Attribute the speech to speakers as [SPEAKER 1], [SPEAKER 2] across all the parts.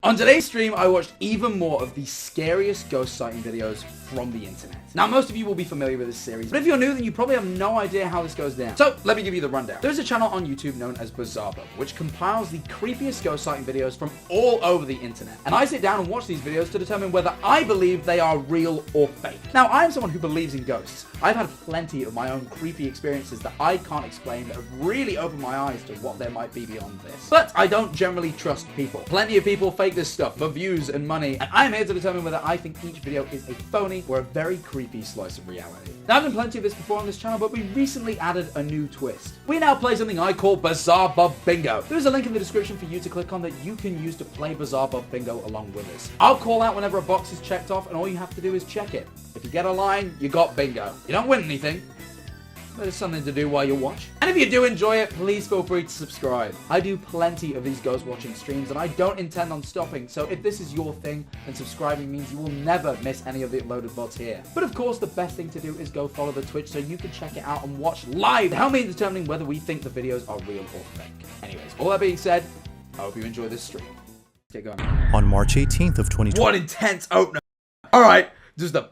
[SPEAKER 1] On today's stream, I watched even more of the scariest ghost sighting videos from the internet. Now, most of you will be familiar with this series, but if you're new, then you probably have no idea how this goes down. So, let me give you the rundown. There's a channel on YouTube known as BizarreBub, which compiles the creepiest ghost sighting videos from all over the internet. And I sit down and watch these videos to determine whether I believe they are real or fake. Now, I am someone who believes in ghosts. I've had plenty of my own creepy experiences that I can't explain that have really opened my eyes to what there might be beyond this. But I don't generally trust people. Plenty of people fake this stuff for views and money, and I'm here to determine whether I think each video is a phony or a very creepy slice of reality. Now, I've done plenty of this before on this channel, but we recently added a new twist. We now play something I call BizarreBub Bingo. There's a link in the description for you to click on that you can use to play BizarreBub Bingo along with us. I'll call out whenever a box is checked off, and all you have to do is check it. If you get a line, you got bingo. You don't win anything, but it's something to do while you watch. And if you do enjoy it, please feel free to subscribe. I do plenty of these ghost watching streams, and I don't intend on stopping, so if this is your thing, then subscribing means you will never miss any of the uploaded VODs here. But of course, the best thing to do is go follow the Twitch so you can check it out and watch live to help me in determining whether we think the videos are real or fake. Anyways, all that being said, I hope you enjoy this stream. Get going.
[SPEAKER 2] On March 18th of 2020.
[SPEAKER 1] What intense opener. Alright, just the...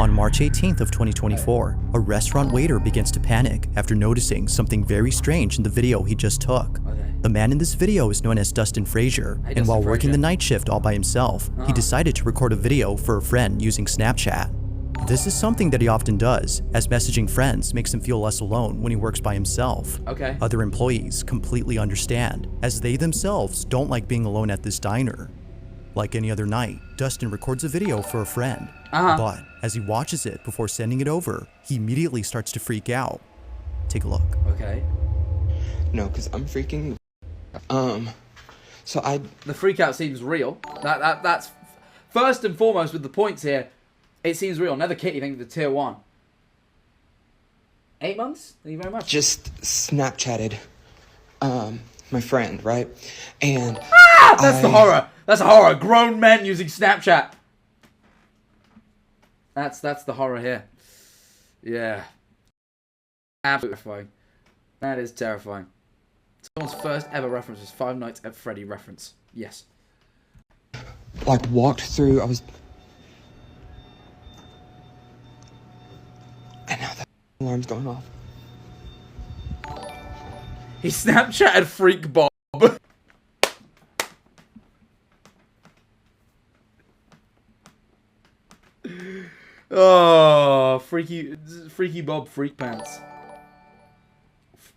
[SPEAKER 2] On March 18th of 2024, a restaurant waiter begins to panic after noticing something very strange in the video he just took.
[SPEAKER 1] Okay.
[SPEAKER 2] The man in this video is known as Dustin Frazier, and while working the night shift all by himself, he decided to record a video for a friend using Snapchat. This is something that he often does, as messaging friends makes him feel less alone when he works by himself.
[SPEAKER 1] Okay.
[SPEAKER 2] Other employees completely understand, as they themselves don't like being alone at this diner. Like any other night, Dustin records a video for a friend, but as he watches it before sending it over, he immediately starts to freak out. Take a look.
[SPEAKER 1] Okay.
[SPEAKER 3] No, because I'm freaking...
[SPEAKER 1] The freak out seems real. That's... First and foremost with the points here, it seems real. Never Kitty, think the tier 1. 8 months? Thank you very much.
[SPEAKER 3] Just Snapchatted, my friend, right? And...
[SPEAKER 1] That's the horror! That's a horror! Grown men using Snapchat! That's the horror here. Yeah. Absolutely terrifying. That is terrifying. Someone's first ever reference was Five Nights at Freddy reference. Yes.
[SPEAKER 3] Like, walked through, I was... And now the alarm's going off.
[SPEAKER 1] He Snapchatted Freak Bob. Oh, freaky Bob Freak Pants.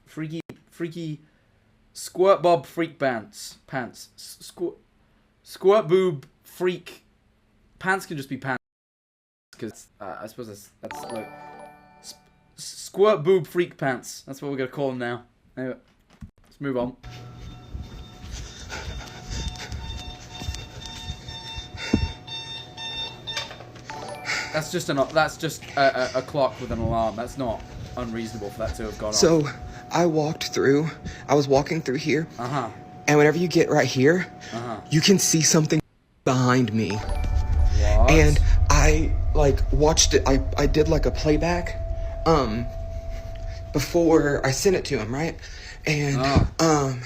[SPEAKER 1] Freaky Squirt Bob Freak Pants. Squirt Boob Freak. Pants can just be pants. Because I suppose that's like... Squirt Boob Freak Pants. That's what we're going to call them now. Anyway, let's move on. That's just a clock with an alarm. That's not unreasonable for that to have gone off.
[SPEAKER 3] So, I was walking through here, and whenever you get right here, you can see something behind me.
[SPEAKER 1] What?
[SPEAKER 3] And I, like, watched it, I did, like, a playback, before I sent it to him, right? And, I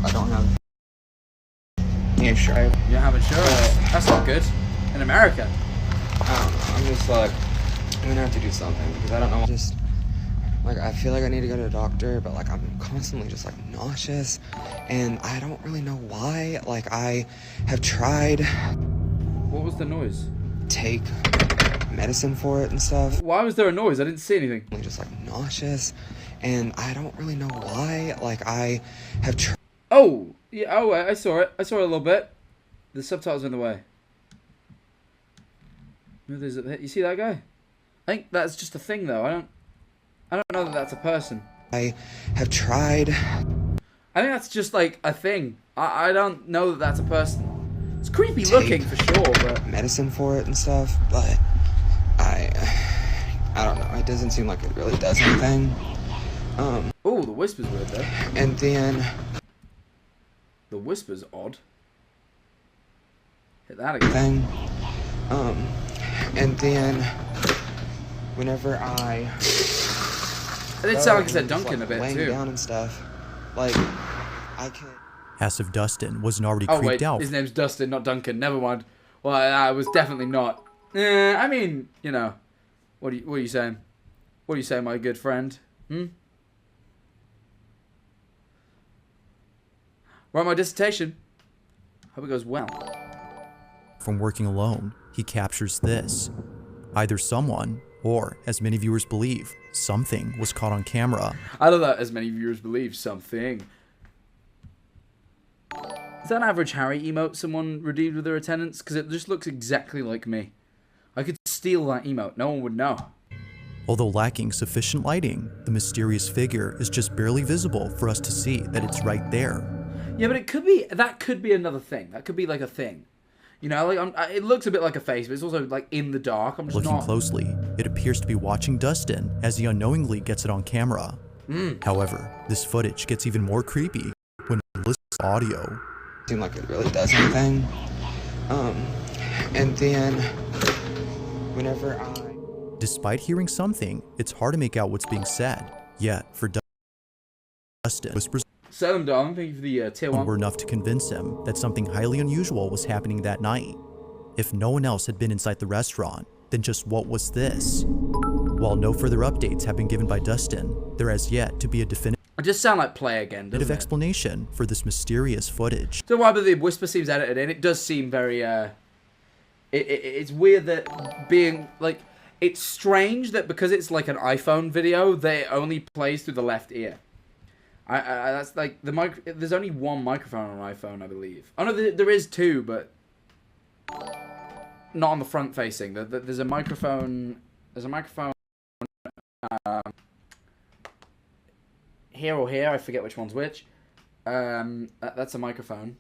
[SPEAKER 3] don't have insurance.
[SPEAKER 1] You don't have insurance? That's not good. In America.
[SPEAKER 3] I don't know, I'm just like, I'm gonna have to do something, because I don't know, just, like, I feel like I need to go to a doctor, but, like, I'm constantly just, like, nauseous, and I don't really know why. Like, I have tried...
[SPEAKER 1] What was the noise?
[SPEAKER 3] Take medicine for it and stuff.
[SPEAKER 1] Why was there a noise? I didn't see anything.
[SPEAKER 3] I'm just, like, nauseous, and I don't really know why. Like, I have tried...
[SPEAKER 1] Oh! Yeah, oh, I saw it. I saw it a little bit. The subtitles are in the way. You see that guy? I think that's just a thing, though. I don't know that that's a person.
[SPEAKER 3] I have tried...
[SPEAKER 1] I think that's just like a thing. I don't know that that's a person. It's creepy looking for sure, but
[SPEAKER 3] medicine for it and stuff, but I don't know. It doesn't seem like it really does anything.
[SPEAKER 1] Oh, the whisper's weird though.
[SPEAKER 3] And then
[SPEAKER 1] the whisper's odd. Hit that again.
[SPEAKER 3] And then whenever I
[SPEAKER 1] It did sound like it said Duncan
[SPEAKER 3] like,
[SPEAKER 1] a bit
[SPEAKER 3] laying
[SPEAKER 1] too.
[SPEAKER 3] down and stuff, like I can...
[SPEAKER 2] As if Dustin wasn't already
[SPEAKER 1] Oh,
[SPEAKER 2] creeped
[SPEAKER 1] wait,
[SPEAKER 2] out.
[SPEAKER 1] his name's Dustin, not Duncan. Never mind. Well, I was definitely not. I mean, you know, what are you saying? What are you saying, my good friend? Write my dissertation. Hope it goes well.
[SPEAKER 2] From working alone, he captures this. Either someone, or, as many viewers believe, something was caught on camera.
[SPEAKER 1] I love that, as many viewers believe, something. Is that an average Harry emote someone redeemed with their attendance? Because it just looks exactly like me. I could steal that emote. No one would know.
[SPEAKER 2] Although lacking sufficient lighting, the mysterious figure is just barely visible for us to see that it's right there.
[SPEAKER 1] Yeah, but that could be another thing. That could be like a thing. You know, like it looks a bit like a face, but it's also like in the dark. I'm just
[SPEAKER 2] Looking
[SPEAKER 1] not...
[SPEAKER 2] closely, it appears to be watching Dustin as he unknowingly gets it on camera. However, this footage gets even more creepy when we listen to audio.
[SPEAKER 3] Seem like it really does anything. And then whenever
[SPEAKER 2] Despite hearing something, it's hard to make out what's being said. Yet, for Dustin, whispers
[SPEAKER 1] Salem, darling, thank you for the tier 1.
[SPEAKER 2] were enough to convince him that something highly unusual was happening that night. If no one else had been inside the restaurant, then just what was this? While no further updates have been given by Dustin, there has yet to be a definitive
[SPEAKER 1] I just sound like play again, doesn't it?
[SPEAKER 2] explanation for this mysterious footage.
[SPEAKER 1] So why, but the whisper seems edited in. It does seem very, it's weird that being, like, it's strange that because it's like an iPhone video, they only plays through the left ear. That's like, there's only one microphone on an iPhone, I believe. Oh no, there is two, but not on the front facing. There's a microphone, here or here, I forget which one's which. That's a microphone.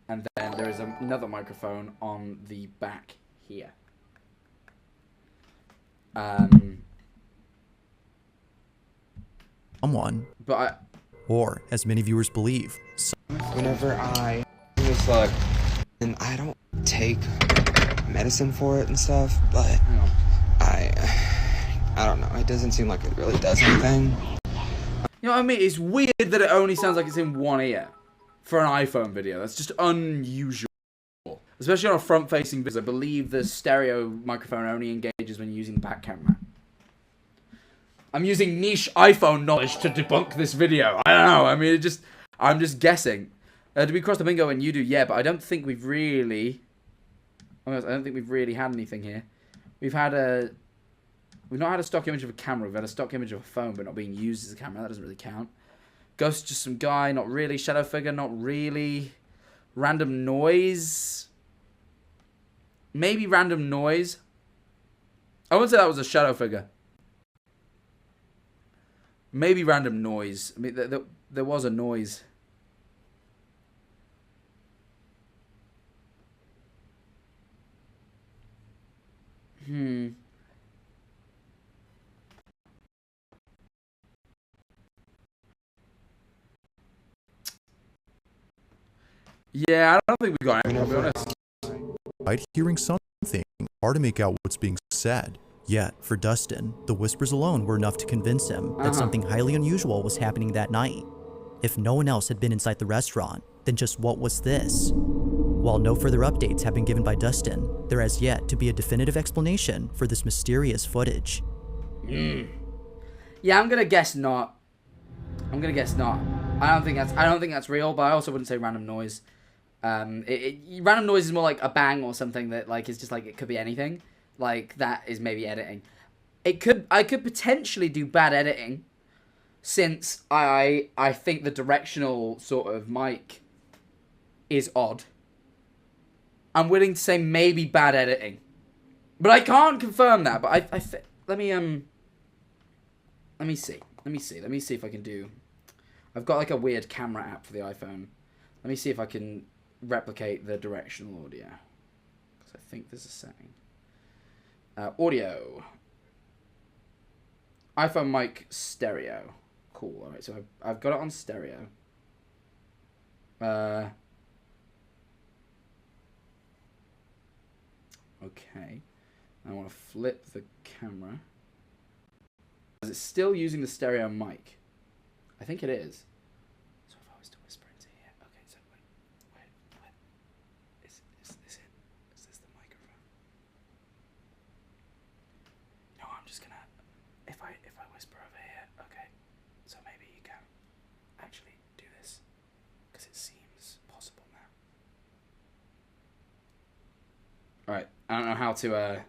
[SPEAKER 1] And then there is another microphone on the back here.
[SPEAKER 2] Someone, or as many viewers believe,
[SPEAKER 3] whenever I'm just like, and I don't take medicine for it and stuff, but I don't know. It doesn't seem like it really does anything.
[SPEAKER 1] You know what I mean? It's weird that it only sounds like it's in one ear for an iPhone video. That's just unusual. Especially on a front-facing video. I believe the stereo microphone only engages when you're using the back camera. I'm using niche iPhone knowledge to debunk this video. I don't know. I mean, I'm just guessing. Do we cross the bingo and you do? Yeah, but I don't think we've really... I don't think we've really had anything here. We've not had a stock image of a camera. We've had a stock image of a phone, but not being used as a camera. That doesn't really count. Ghost, just some guy. Not really. Shadow figure. Not really. Random noise. Maybe random noise. I wouldn't say that was a shadow figure. Maybe random noise. I mean, there was a noise. Yeah, I don't think we got anything, to be honest.
[SPEAKER 2] despite hearing something, hard to make out what's being said. Yet, for Dustin, the whispers alone were enough to convince him that something highly unusual was happening that night. If no one else had been inside the restaurant, then just what was this? While no further updates have been given by Dustin, there has yet to be a definitive explanation for this mysterious footage.
[SPEAKER 1] Yeah, I'm gonna guess not. I don't think that's real, but I also wouldn't say random noise. Random noise is more like a bang or something that like is just like it could be anything. Like that is maybe editing. I could potentially do bad editing, since I think the directional sort of mic is odd. I'm willing to say maybe bad editing, but I can't confirm that. But let me see if I can do. I've got like a weird camera app for the iPhone. Let me see if I can replicate the directional audio, because I think there's a setting. Audio. iPhone mic stereo. Cool. All right, so I've got it on stereo. Okay. I want to flip the camera. Is it still using the stereo mic? I think it is. So if I was to whisper into here, okay. So Alright, I don't know how to,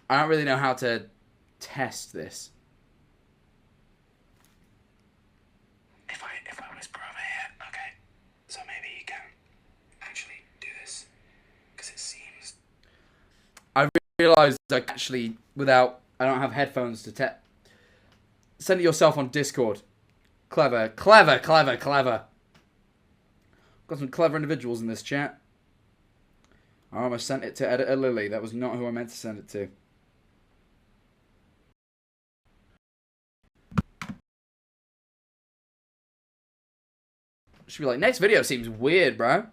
[SPEAKER 1] I don't really know how to test this.
[SPEAKER 4] If I whisper over here, okay, so maybe you can actually do this, because it seems...
[SPEAKER 1] I realised I actually, I don't have headphones to test. Send it yourself on Discord. Clever, clever, clever, clever. Got some clever individuals in this chat. I almost sent it to Editor Lily. That was not who I meant to send it to. Should be like, next video seems weird, bro.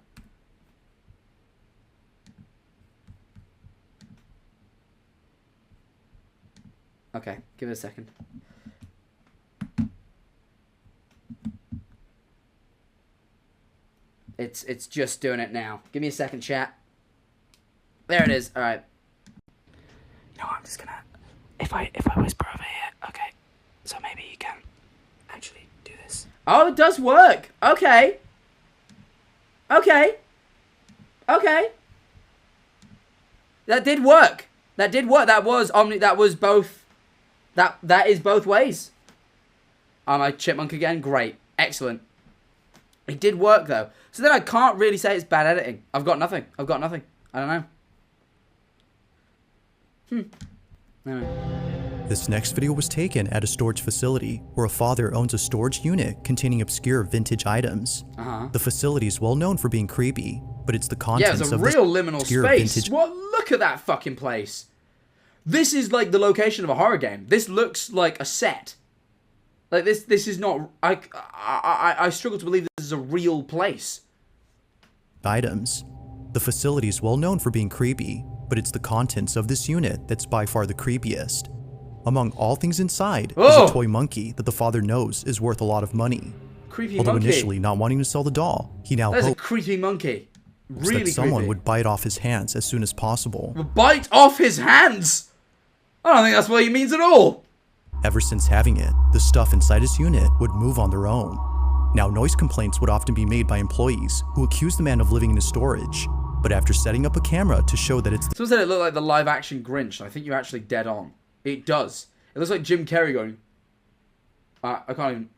[SPEAKER 1] Okay, give it a second. It's just doing it now. Give me a second, chat. There it is. All right.
[SPEAKER 4] No, I'm just gonna... If I whisper over here, okay, so maybe you can actually do this.
[SPEAKER 1] Oh, it does work. Okay. Okay. Okay. That did work. That did work. That was that was both. That is both ways. Am I chipmunk again? Great. Excellent. It did work though. So then I can't really say it's bad editing. I've got nothing. I've got nothing. I don't know. Anyway.
[SPEAKER 2] This next video was taken at a storage facility where a father owns a storage unit containing obscure vintage items. The facility is well known for being creepy, but it's the contents
[SPEAKER 1] it's a
[SPEAKER 2] of
[SPEAKER 1] real
[SPEAKER 2] this
[SPEAKER 1] liminal
[SPEAKER 2] obscure
[SPEAKER 1] space.
[SPEAKER 2] vintage...
[SPEAKER 1] What? Look at that fucking place. This is like the location of a horror game. This looks like a set. Like this is not... I struggle to believe this is a real place.
[SPEAKER 2] items. The facility is well known for being creepy, but it's the contents of this unit that's by far the creepiest. Among all things inside is a toy monkey that the father knows is worth a lot of money.
[SPEAKER 1] Creepy
[SPEAKER 2] Although
[SPEAKER 1] monkey.
[SPEAKER 2] initially not wanting to sell the doll, he now
[SPEAKER 1] That's a
[SPEAKER 2] hopes
[SPEAKER 1] creepy monkey. Really
[SPEAKER 2] that someone
[SPEAKER 1] creepy.
[SPEAKER 2] would bite off his hands as soon as possible.
[SPEAKER 1] Bite off his hands? I don't think that's what he means at all.
[SPEAKER 2] Ever since having it, the stuff inside his unit would move on their own. Now, noise complaints would often be made by employees who accuse the man of living in his storage, but after setting up a camera to show that it's
[SPEAKER 1] Someone said it looked like the live-action Grinch. I think you're actually dead on. It does. It looks like Jim Carrey going... I can't even...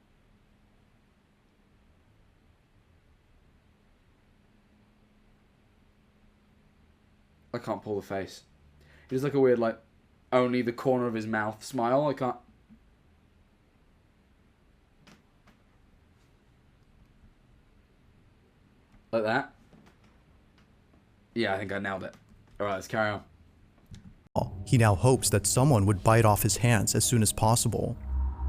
[SPEAKER 1] I can't pull the face. It is like a weird, like, only the corner of his mouth smile. I can't... Like that? Yeah, I think I nailed it. Alright, let's carry on.
[SPEAKER 2] he now hopes that someone would bite off his hands as soon as possible.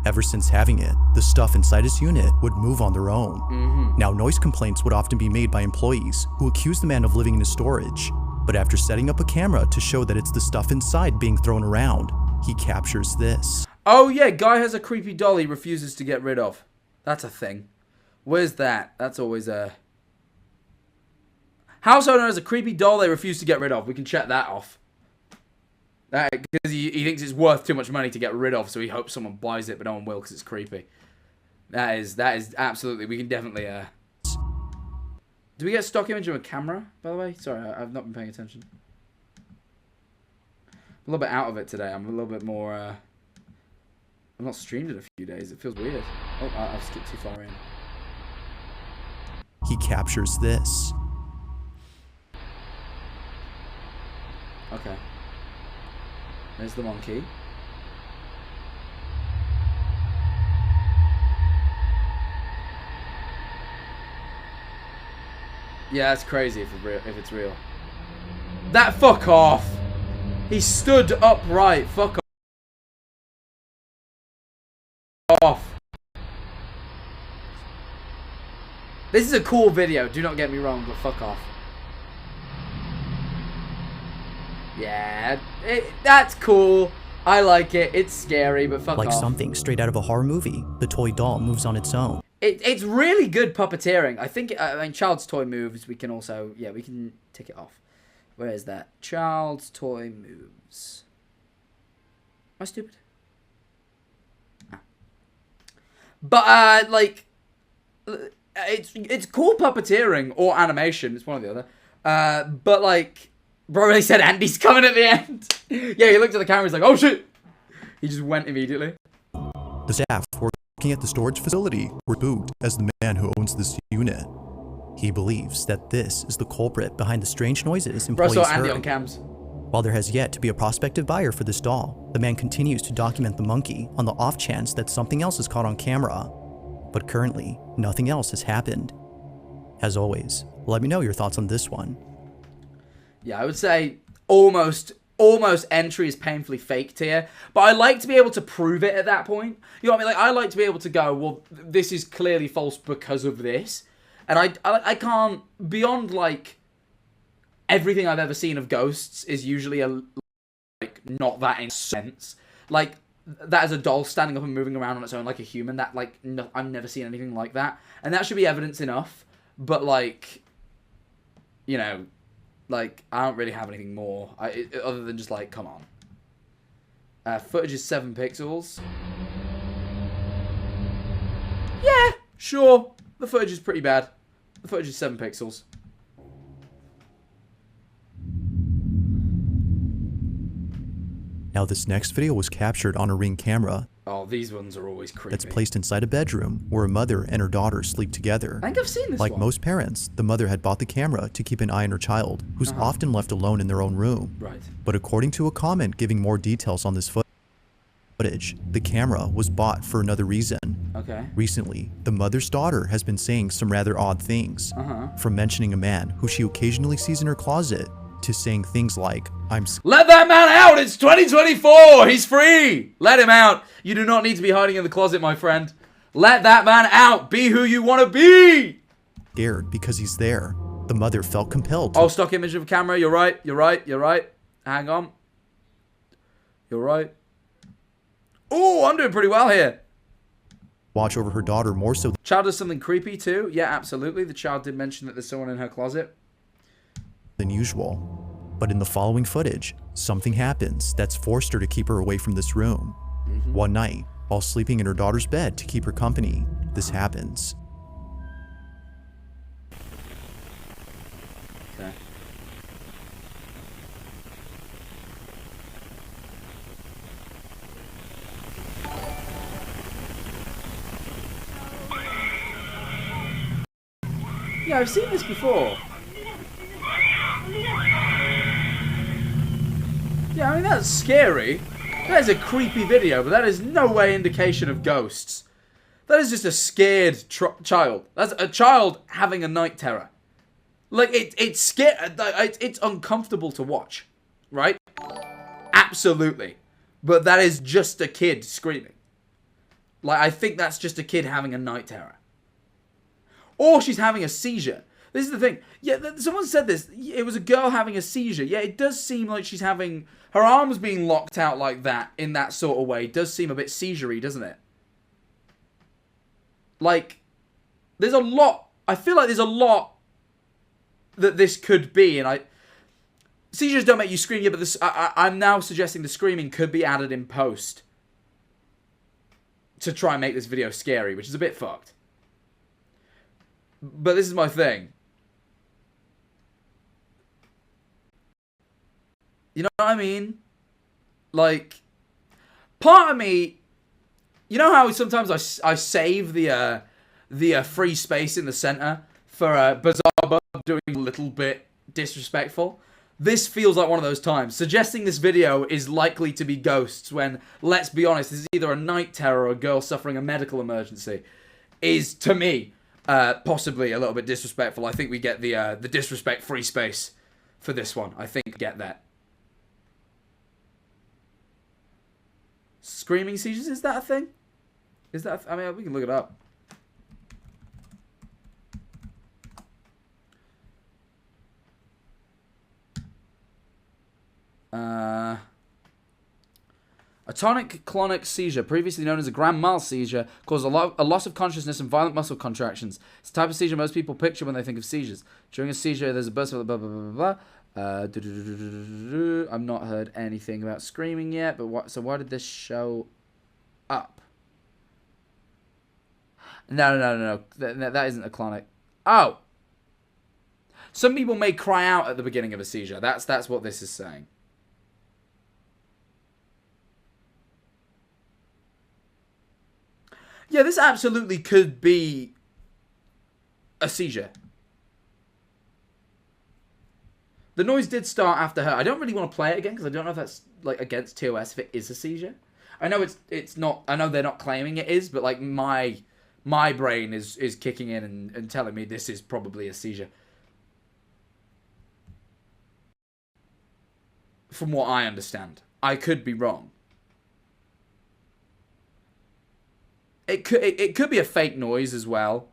[SPEAKER 2] Ever since having it, the stuff inside his unit would move on their own. Now, noise complaints would often be made by employees who accuse the man of living in his storage, but after setting up a camera to show that it's the stuff inside being thrown around, he captures this.
[SPEAKER 1] Oh yeah, guy has a creepy doll he refuses to get rid of. That's a thing. Where's that? That's always a... House owner has a creepy doll they refuse to get rid of. We can check that off. Because he thinks it's worth too much money to get rid of, so he hopes someone buys it, but no one will because it's creepy. That is absolutely... We can definitely... Do we get a stock image of a camera, by the way? Sorry, I've not been paying attention. I'm a little bit out of it today. I'm a little bit more... I've not streamed in a few days. It feels weird. Oh, I've skipped too far in.
[SPEAKER 2] He captures this.
[SPEAKER 1] Okay. There's the monkey. Yeah, that's crazy if it's real. That fuck off! He stood upright. Fuck off. This is a cool video, do not get me wrong, but fuck off. Yeah, that's cool. I like it. It's scary, but fuck off.
[SPEAKER 2] Like something straight out of a horror movie, the toy doll moves on its own.
[SPEAKER 1] It's really good puppeteering. I think, I mean, Child's Toy Moves, we can also, yeah, we can tick it off. Where is that? Child's Toy Moves. Am I stupid? Ah. But, like, it's cool puppeteering or animation. It's one or the other. But, like, Bro, they said Andy's coming at the end. Yeah, he looked at the camera, he's like, oh shit. He just went immediately.
[SPEAKER 2] The staff working at the storage facility were spooked as the man who owns this unit. He believes that this is the culprit behind the strange noises employees
[SPEAKER 1] Bro, saw Andy
[SPEAKER 2] heard.
[SPEAKER 1] on cams.
[SPEAKER 2] While there has yet to be a prospective buyer for this doll, the man continues to document the monkey on the off chance that something else is caught on camera. But currently, nothing else has happened. As always, let me know your thoughts on this one.
[SPEAKER 1] Yeah, I would say almost entry is painfully faked here. But I like to be able to prove it at that point. You know what I mean? Like, I like to be able to go, well, this is clearly false because of this. And I can't, beyond, like, everything I've ever seen of ghosts is usually like not that in sense. Like that is a doll standing up and moving around on its own like a human. That like no, I've never seen anything like that, and that should be evidence enough. But like, you know, like I don't really have anything more other than just like, come on. Footage is 7 pixels. Yeah, sure. The footage is pretty bad. The footage is 7 pixels.
[SPEAKER 2] Now this next video was captured on a Ring camera.
[SPEAKER 1] Oh, these ones are always creepy.
[SPEAKER 2] That's placed inside a bedroom where a mother and her daughter sleep together.
[SPEAKER 1] I think I've seen this
[SPEAKER 2] Like
[SPEAKER 1] one.
[SPEAKER 2] most parents, the mother had bought the camera to keep an eye on her child, who's often left alone in their own room.
[SPEAKER 1] Right.
[SPEAKER 2] But according to a comment giving more details on this footage, the camera was bought for another reason.
[SPEAKER 1] Okay.
[SPEAKER 2] Recently, the mother's daughter has been saying some rather odd things, from mentioning a man who she occasionally sees in her closet, to saying things like,
[SPEAKER 1] Let that man out! It's 2024! He's free! Let him out! You do not need to be hiding in the closet, my friend. Let that man out! Be who you want to be!
[SPEAKER 2] scared because he's there. The mother felt compelled to
[SPEAKER 1] Oh, stock image of a camera. You're right. You're right. You're right. Hang on. You're right. Oh, I'm doing pretty well here.
[SPEAKER 2] watch over her daughter more so
[SPEAKER 1] Child does something creepy too. Yeah, absolutely. The child did mention that there's someone in her closet.
[SPEAKER 2] than usual. But in the following footage, something happens that's forced her to keep her away from this room. One night, while sleeping in her daughter's bed to keep her company, this happens.
[SPEAKER 1] Okay. Yeah, I've seen this before. Yeah, I mean, that's scary. That is a creepy video, but that is no way indication of ghosts. That is just a scared child. That's a child having a night terror. Like, it's scared. It's uncomfortable to watch, right? Absolutely. But that is just a kid screaming. Like, I think that's just a kid having a night terror. Or she's having a seizure. This is the thing. Yeah, someone said this. It was a girl having a seizure. Yeah, it does seem like she's having... Her arms being locked out like that, in that sort of way, does seem a bit seizure-y, doesn't it? Like, there's a lot... I feel like there's a lot that this could be, and seizures don't make you scream, yeah, but this, I'm now suggesting the screaming could be added in post to try and make this video scary, which is a bit fucked. But this is my thing. You know what I mean? Like, part of me, you know how sometimes I save the free space in the center for BizarreBub doing a little bit disrespectful? This feels like one of those times. Suggesting this video is likely to be ghosts when, let's be honest, this is either a night terror or a girl suffering a medical emergency, is, to me, possibly a little bit disrespectful. I think we get the disrespect free space for this one. I think we get that. Screaming seizures, is that a thing? Is that I mean, we can look it up. A tonic-clonic seizure, previously known as a grand mal seizure, causes a loss of consciousness and violent muscle contractions. It's the type of seizure most people picture when they think of seizures. During a seizure, there's a burst of blah, blah, blah, blah, blah. I've not heard anything about screaming yet, but so why did this show up? No. That isn't a clonic. Oh! Some people may cry out at the beginning of a seizure. That's what this is saying. Yeah, this absolutely could be a seizure. The noise did start after her. I don't really want to play it again because I don't know if that's like against TOS if it is a seizure. I know it's not. I know they're not claiming it is, but like my brain is kicking in and telling me this is probably a seizure. From what I understand, I could be wrong. It could be a fake noise as well.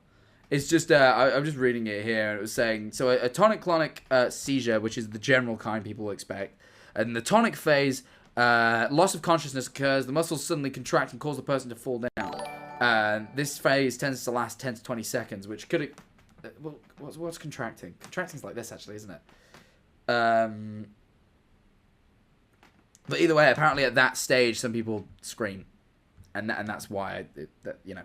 [SPEAKER 1] It's just I'm just reading it here. It was saying so a tonic-clonic seizure, which is the general kind people expect, and the tonic phase, loss of consciousness occurs. The muscles suddenly contract and cause the person to fall down. This phase tends to last 10 to 20 seconds, which could well, what's contracting? Contracting's like this actually, isn't it? But either way, apparently at that stage, some people scream. And that's why, you know.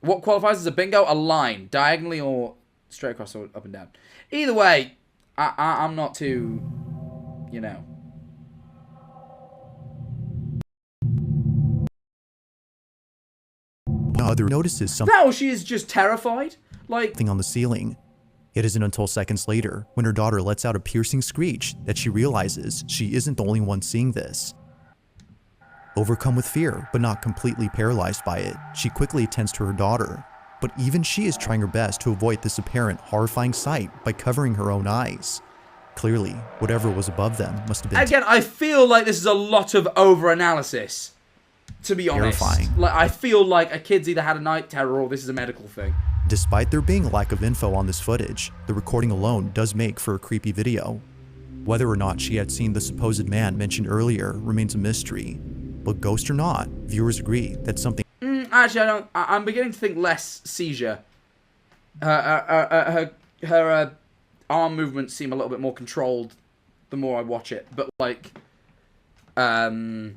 [SPEAKER 1] What qualifies as a bingo? A line. Diagonally or straight across or up and down. Either way, I'm not too, you know.
[SPEAKER 2] Other notices something.
[SPEAKER 1] No, she is just terrified. Like,
[SPEAKER 2] on the ceiling. It isn't until seconds later, when her daughter lets out a piercing screech, that she realizes she isn't the only one seeing this. Overcome with fear, but not completely paralyzed by it, she quickly attends to her daughter. But even she is trying her best to avoid this apparent horrifying sight by covering her own eyes. Clearly, whatever was above them must have been
[SPEAKER 1] again, I feel like this is a lot of over-analysis, to be honest.
[SPEAKER 2] Terrifying.
[SPEAKER 1] Like, I feel like a kid's either had a night terror or this is a medical thing.
[SPEAKER 2] Despite there being a lack of info on this footage, the recording alone does make for a creepy video. Whether or not she had seen the supposed man mentioned earlier remains a mystery. But ghost or not, viewers agree that something...
[SPEAKER 1] Actually, I don't. I'm beginning to think less seizure. Her arm movements seem a little bit more controlled the more I watch it. But like, now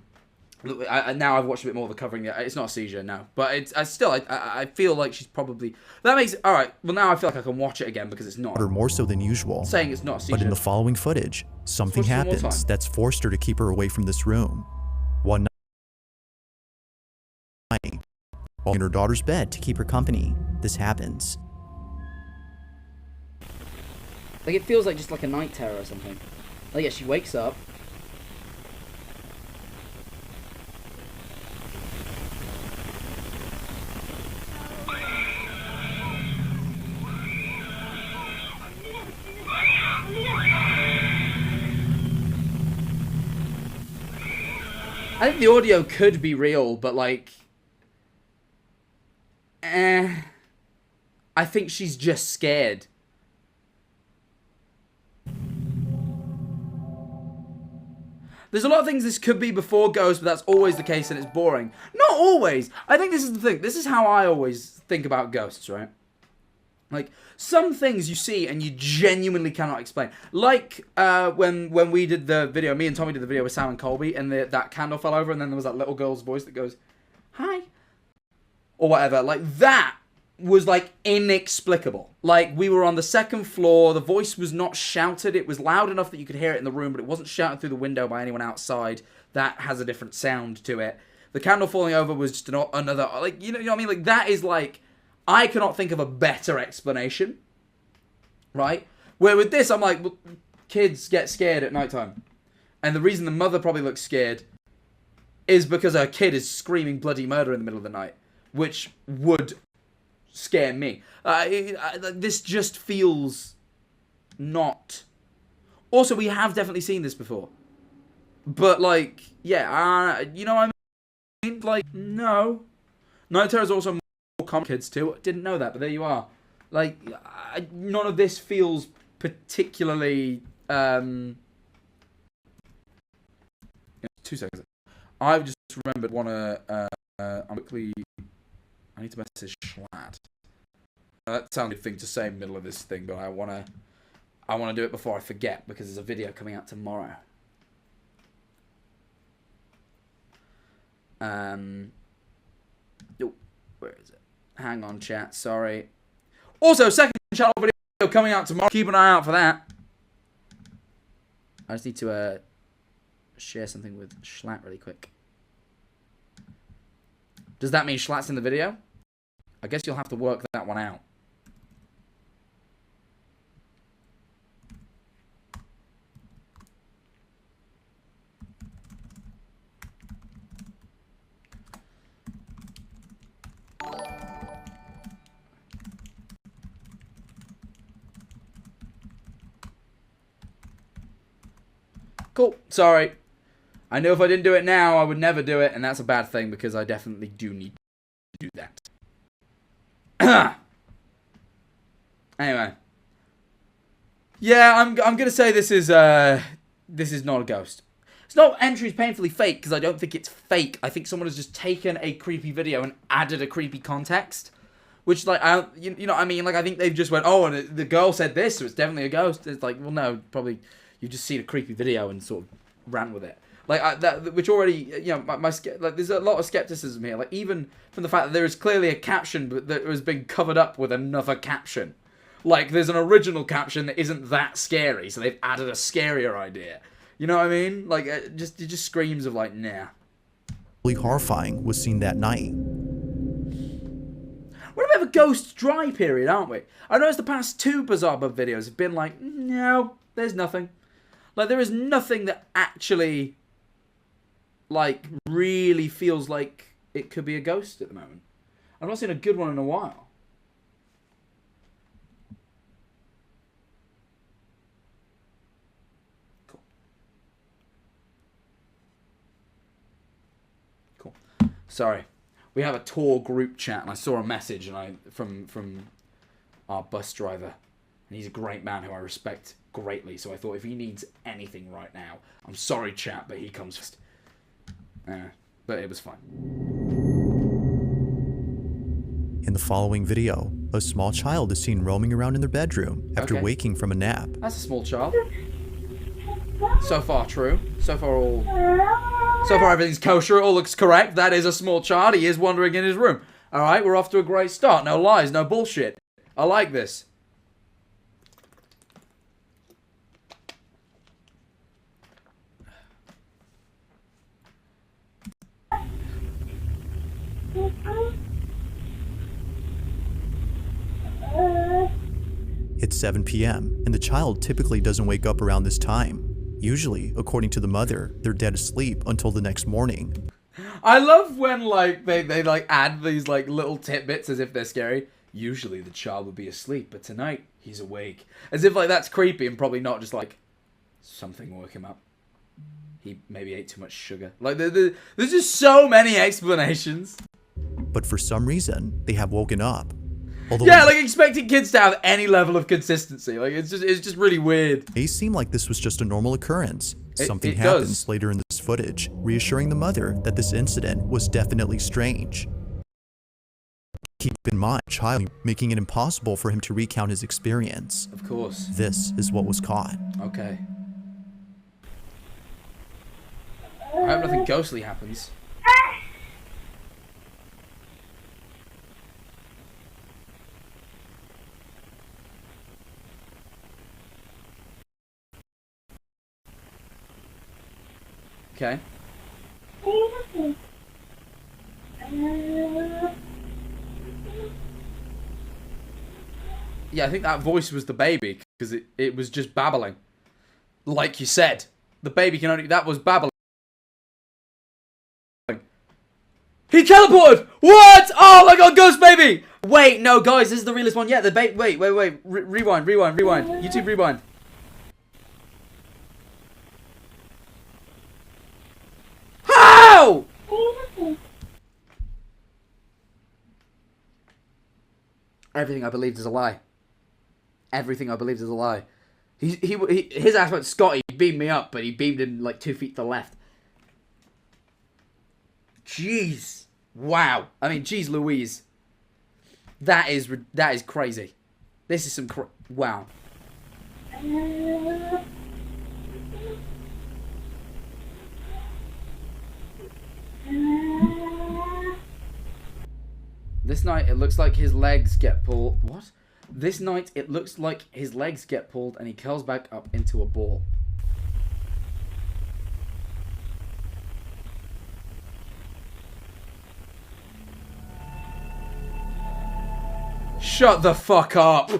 [SPEAKER 1] I've watched a bit more of the covering. It's not a seizure, no. But it's I feel like she's probably... That makes it... Alright, well now I feel like I can watch it again because it's not.
[SPEAKER 2] More so than usual.
[SPEAKER 1] Saying it's not a seizure.
[SPEAKER 2] But in the following footage, something happens that's forced her to keep her away from this room. One night, while in her daughter's bed to keep her company, this happens.
[SPEAKER 1] Like, it feels like just like a night terror or something. Like, yeah, she wakes up. I think the audio could be real, but like... I think she's just scared. There's a lot of things this could be before Ghost, but that's always the case and it's boring. Not always. I think this is the thing. This is how I always think about ghosts, right? Like, some things you see and you genuinely cannot explain. Like, when we did the video, me and Tommy did the video with Sam and Colby, and that candle fell over, and then there was that little girl's voice that goes, "Hi." Or whatever. Like, that was, like, inexplicable. Like, we were on the second floor, the voice was not shouted, it was loud enough that you could hear it in the room, but it wasn't shouted through the window by anyone outside. That has a different sound to it. The candle falling over was just another, like, you know what I mean? Like, that is, like, I cannot think of a better explanation, right? Where with this, I'm like, well, kids get scared at nighttime. And the reason the mother probably looks scared is because her kid is screaming bloody murder in the middle of the night, which would scare me. This just feels not... Also, we have definitely seen this before. But, like, yeah, you know what I mean? Like, no. Night terror is also more common kids too. Didn't know that, but there you are. Like, none of this feels particularly... 2 seconds. I've just remembered I'm quickly... I need to message Schlatt. That sounded a thing to say in the middle of this thing, but I wanna do it before I forget because there's a video coming out tomorrow. Oh, where is it? Hang on, chat. Sorry. Also, second channel video coming out tomorrow. Keep an eye out for that. I just need to share something with Schlatt really quick. Does that mean Schlatt's in the video? I guess you'll have to work that one out. Cool. Sorry. I know if I didn't do it now, I would never do it, and that's a bad thing because I definitely do need to do that. Anyway. Yeah, I'm gonna say this is not a ghost. It's not entries painfully fake because I don't think it's fake. I think someone has just taken a creepy video and added a creepy context, which like you know what I mean? Like I think they've just went, oh, and the girl said this, so it's definitely a ghost. It's like, well, no, probably. You just seen a creepy video and sort of ran with it, like which already, you know, like there's a lot of skepticism here, like even from the fact that there is clearly a caption, but that has been covered up with another caption. Like there's an original caption that isn't that scary, so they've added a scarier idea. You know what I mean? Like it just screams of like, nah.
[SPEAKER 2] Really horrifying was seen that night.
[SPEAKER 1] We're in a bit of a ghost dry period, aren't we? I noticed the past 2 BizarreBub videos have been like, no, there's nothing. Like, there is nothing that actually, like, really feels like it could be a ghost at the moment. I've not seen a good one in a while. Cool. Cool. Sorry. We have a tour group chat, and I saw a message from our bus driver. And he's a great man who I respect greatly. So I thought if he needs anything right now, I'm sorry, chat, but he comes first. But it was fine.
[SPEAKER 2] In the following video, a small child is seen roaming around in their bedroom after waking from a nap.
[SPEAKER 1] That's a small child. So far, true. So far, everything's kosher. It all looks correct. That is a small child. He is wandering in his room. All right, we're off to a great start. No lies, no bullshit. I like this.
[SPEAKER 2] It's 7 p.m., and the child typically doesn't wake up around this time. Usually, according to the mother, they're dead asleep until the next morning.
[SPEAKER 1] I love when like they like add these like little tidbits as if they're scary. Usually the child would be asleep, but tonight he's awake. As if like that's creepy and probably not, just like something woke him up. He maybe ate too much sugar. Like there's just so many explanations.
[SPEAKER 2] But for some reason, they have woken up. Although
[SPEAKER 1] yeah, like expecting kids to have any level of consistency. Like it's just really weird.
[SPEAKER 2] It may seem like this was just a normal occurrence. Something happens later in this footage, reassuring the mother that this incident was definitely strange. Keep in mind, child making it impossible for him to recount his experience.
[SPEAKER 1] Of course.
[SPEAKER 2] This is what was caught.
[SPEAKER 1] Okay. I hope nothing ghostly happens. Okay. Yeah, I think that voice was the baby, because it was just babbling. Like you said. The baby can only... That was babbling. He teleported! What? Oh my god, ghost baby! Wait, no, guys, this is the realest one yet. The baby... Wait. Rewind. YouTube, rewind. How? Everything I believed is a lie. Everything I believed is a lie. His ass went Scotty, he beamed me up, but he beamed him like 2 feet to the left. Jeez. Wow. I mean, jeez Louise. That is crazy. This is some wow. This night, it looks like his legs get pulled. What? This night, it looks like his legs get pulled and he curls back up into a ball. Shut the fuck up.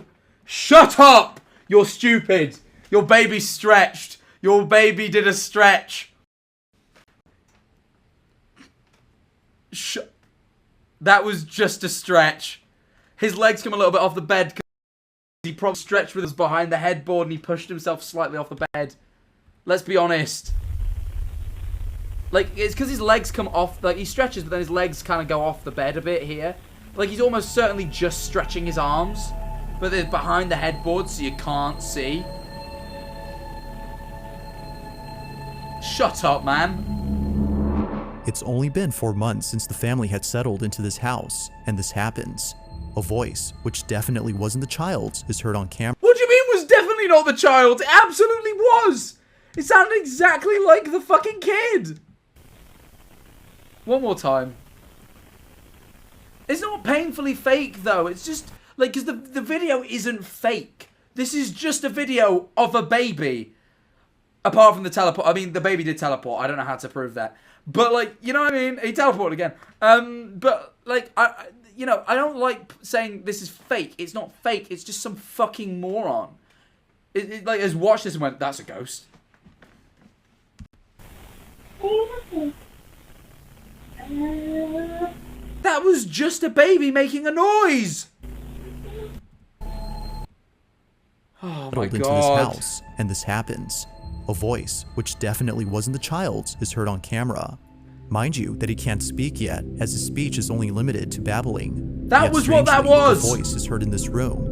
[SPEAKER 1] Shut up. You're stupid. Your baby stretched. Your baby did a stretch. That was just a stretch. His legs come a little bit off the bed because he probably stretched with us behind the headboard and he pushed himself slightly off the bed. Let's be honest. Like, it's because his legs come off, like, he stretches, but then his legs kind of go off the bed a bit here. Like, he's almost certainly just stretching his arms, but they're behind the headboard so you can't see. Shut up, man.
[SPEAKER 2] It's only been 4 months since the family had settled into this house, and this happens. A voice, which definitely wasn't the child's, is heard on camera.
[SPEAKER 1] What do you mean was definitely not the child? It absolutely was! It sounded exactly like the fucking kid! One more time. It's not painfully fake, though. It's just, like, because the video isn't fake. This is just a video of a baby. Apart from the teleport. I mean, the baby did teleport. I don't know how to prove that. But, like, you know what I mean? He teleported again. But, like, you know, I don't like saying this is fake. It's not fake. It's just some fucking moron. It like, has watched this and went, that's a ghost. That was just a baby making a noise. Oh my
[SPEAKER 2] into
[SPEAKER 1] god.
[SPEAKER 2] this house, and this happens. A voice, which definitely wasn't the child's, is heard on camera. Mind you that he can't speak yet, as his speech is only limited to babbling.
[SPEAKER 1] That
[SPEAKER 2] Yet
[SPEAKER 1] was what that
[SPEAKER 2] strangely,
[SPEAKER 1] was!
[SPEAKER 2] a voice is heard in this room.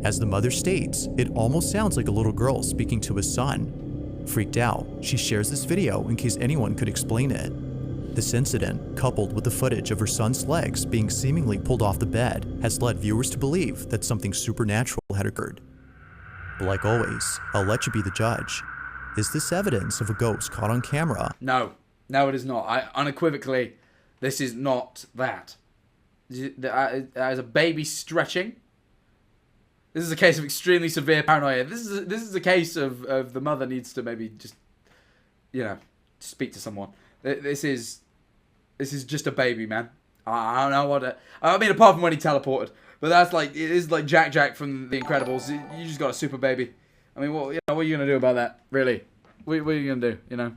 [SPEAKER 2] As the mother states, it almost sounds like a little girl speaking to his son. Freaked out, she shares this video in case anyone could explain it. This incident, coupled with the footage of her son's legs being seemingly pulled off the bed, has led viewers to believe that something supernatural had occurred. But like always, I'll let you be the judge. Is this evidence of a ghost caught on camera?
[SPEAKER 1] No. No, it is not. Unequivocally, this is not that. That is a baby stretching. This is a case of extremely severe paranoia. This is a case of the mother needs to maybe just, you know, speak to someone. This is just a baby, man. I don't know what I mean, apart from when he teleported. But that's like, it is like Jack from The Incredibles. You just got a super baby. I mean, what are you going to do about that? Really? What are you going to do, you know?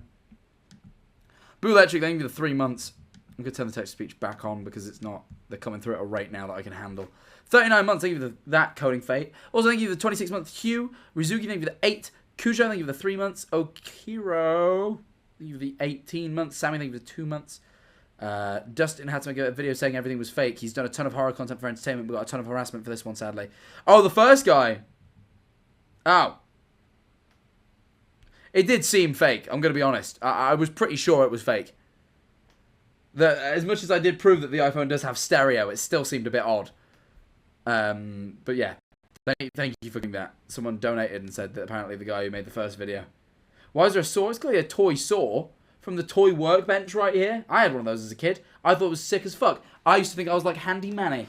[SPEAKER 1] Boo Electric, thank you for the 3 months. I'm going to turn the text-to-speech back on because it's not, they're coming through at a rate now that I can handle. 39 months, thank you for that coding fate. Also, thank you for the 26-month Hugh. Rizuki, thank you for the 8. Kujo, thank you for the 3 months. Okiro, thank you for the 18 months. Sammy, thank you for the 2 months. Dustin had to make a video saying everything was fake. He's done a ton of horror content for entertainment. We got a ton of harassment for this one, sadly. Oh, the first guy. Oh. It did seem fake, I'm going to be honest. I was pretty sure it was fake. As much as I did prove that the iPhone does have stereo, it still seemed a bit odd. But yeah, thank you for doing that. Someone donated and said that apparently the guy who made the first video. Why is there a saw? It's clearly a toy saw from the toy workbench right here. I had one of those as a kid. I thought it was sick as fuck. I used to think I was like Handy Manny.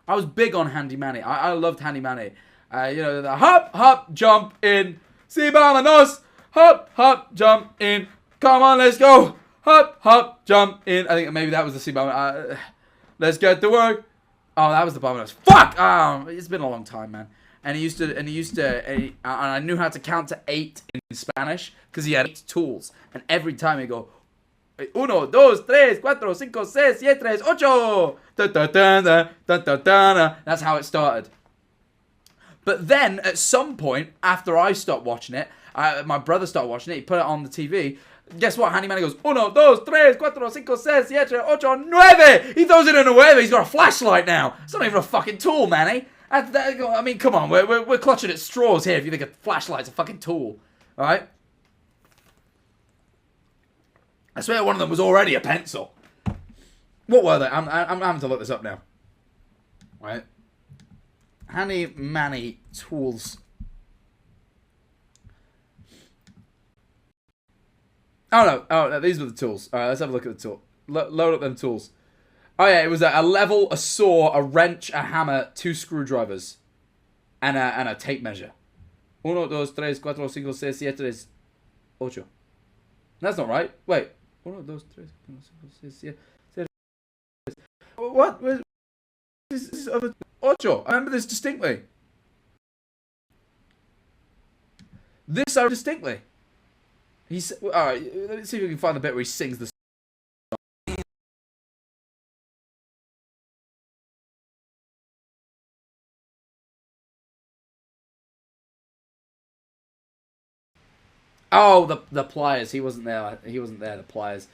[SPEAKER 1] I was big on Handy Manny. I loved Handy Manny. You know, the hop, hop, jump in. Si vámonos. Hop, hop, jump in. Come on, let's go. Hop, hop, jump in. I think maybe that was the si vámonos. Let's get to work. Oh, that was the Vámonos. Fuck! Oh, it's been a long time, man. And and I knew how to count to 8 in Spanish because he had 8 tools. And every time he'd go, 1, 2, 3, 4, 5, 6, 7, 8. That's how it started. But then, at some point, after I stopped watching it, my brother started watching it, he put it on the TV. Guess what? Handy Manny goes, 1, 2, 3, 4, 5, 6, 7, 8, 9. He throws it in a 9. He's got a flashlight now. It's not even a fucking tool, Manny. I mean, come on. We're clutching at straws here if you think a flashlight's a fucking tool. Alright? I swear one of them was already a pencil. What were they? I'm having to look this up now. Right? Handy Manny tools. Oh no, these were the tools. Alright, let's have a look at the tool. Load up them tools. Oh yeah, it was a level, a saw, a wrench, a hammer, 2 screwdrivers, and a tape measure. 1, 2, 3, 4, 5, 6, 7, 8. That's not right. Wait. 1, 2, 3, 4, 5, 6, 7. What? This is other 8. I remember this distinctly. This I distinctly. He's all right. Let me see if we can find the bit where he sings the. Oh, the pliers. He wasn't there. He wasn't there. The pliers.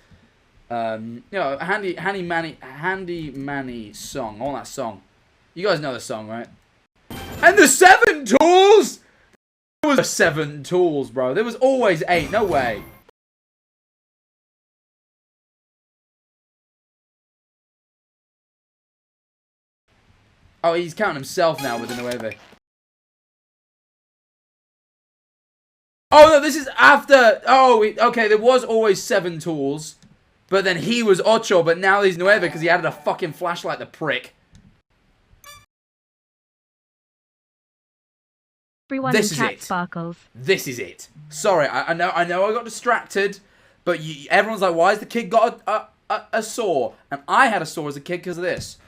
[SPEAKER 1] You know, handy manny song. All that song. You guys know the song, right? And the 7 tools. There was 7 tools, bro. There was always 8. No way. Oh, he's counting himself now with the nueve. Oh, no, this is after... Oh, okay, there was always 7 tools. But then he was 8, but now he's 9 because he added a fucking flashlight, the prick.
[SPEAKER 5] Everyone
[SPEAKER 1] This
[SPEAKER 5] in
[SPEAKER 1] is
[SPEAKER 5] chat
[SPEAKER 1] it.
[SPEAKER 5] sparkles.
[SPEAKER 1] This is it. Sorry, I know I got distracted. But everyone's like, why has the kid got a saw? And I had a saw as a kid because of this.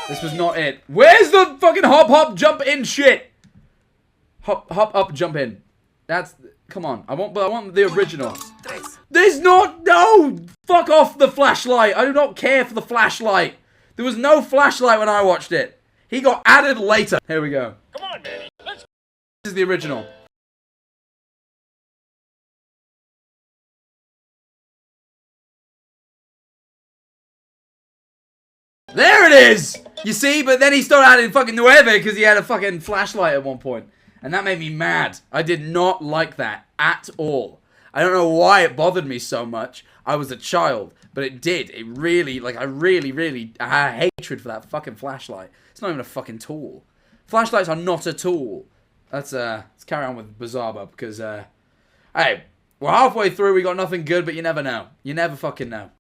[SPEAKER 1] This was not it. Where's the fucking hop, jump in shit? Hop, up, jump in. That's... Come on. I want the original. There's not... No! Fuck off the flashlight. I do not care for the flashlight. There was no flashlight when I watched it. He got added later. Here we go. Come on, Manny. This is the original. There it is! You see? But then he started adding fucking nueve because he had a fucking flashlight at one point. And that made me mad. I did not like that at all. I don't know why it bothered me so much. I was a child. But it did. It really, like, I had hatred for that fucking flashlight. It's not even a fucking tool. Flashlights are not a tool. Let's carry on with BizarreBub because, hey, we're halfway through. We got nothing good, but you never know. You never fucking know.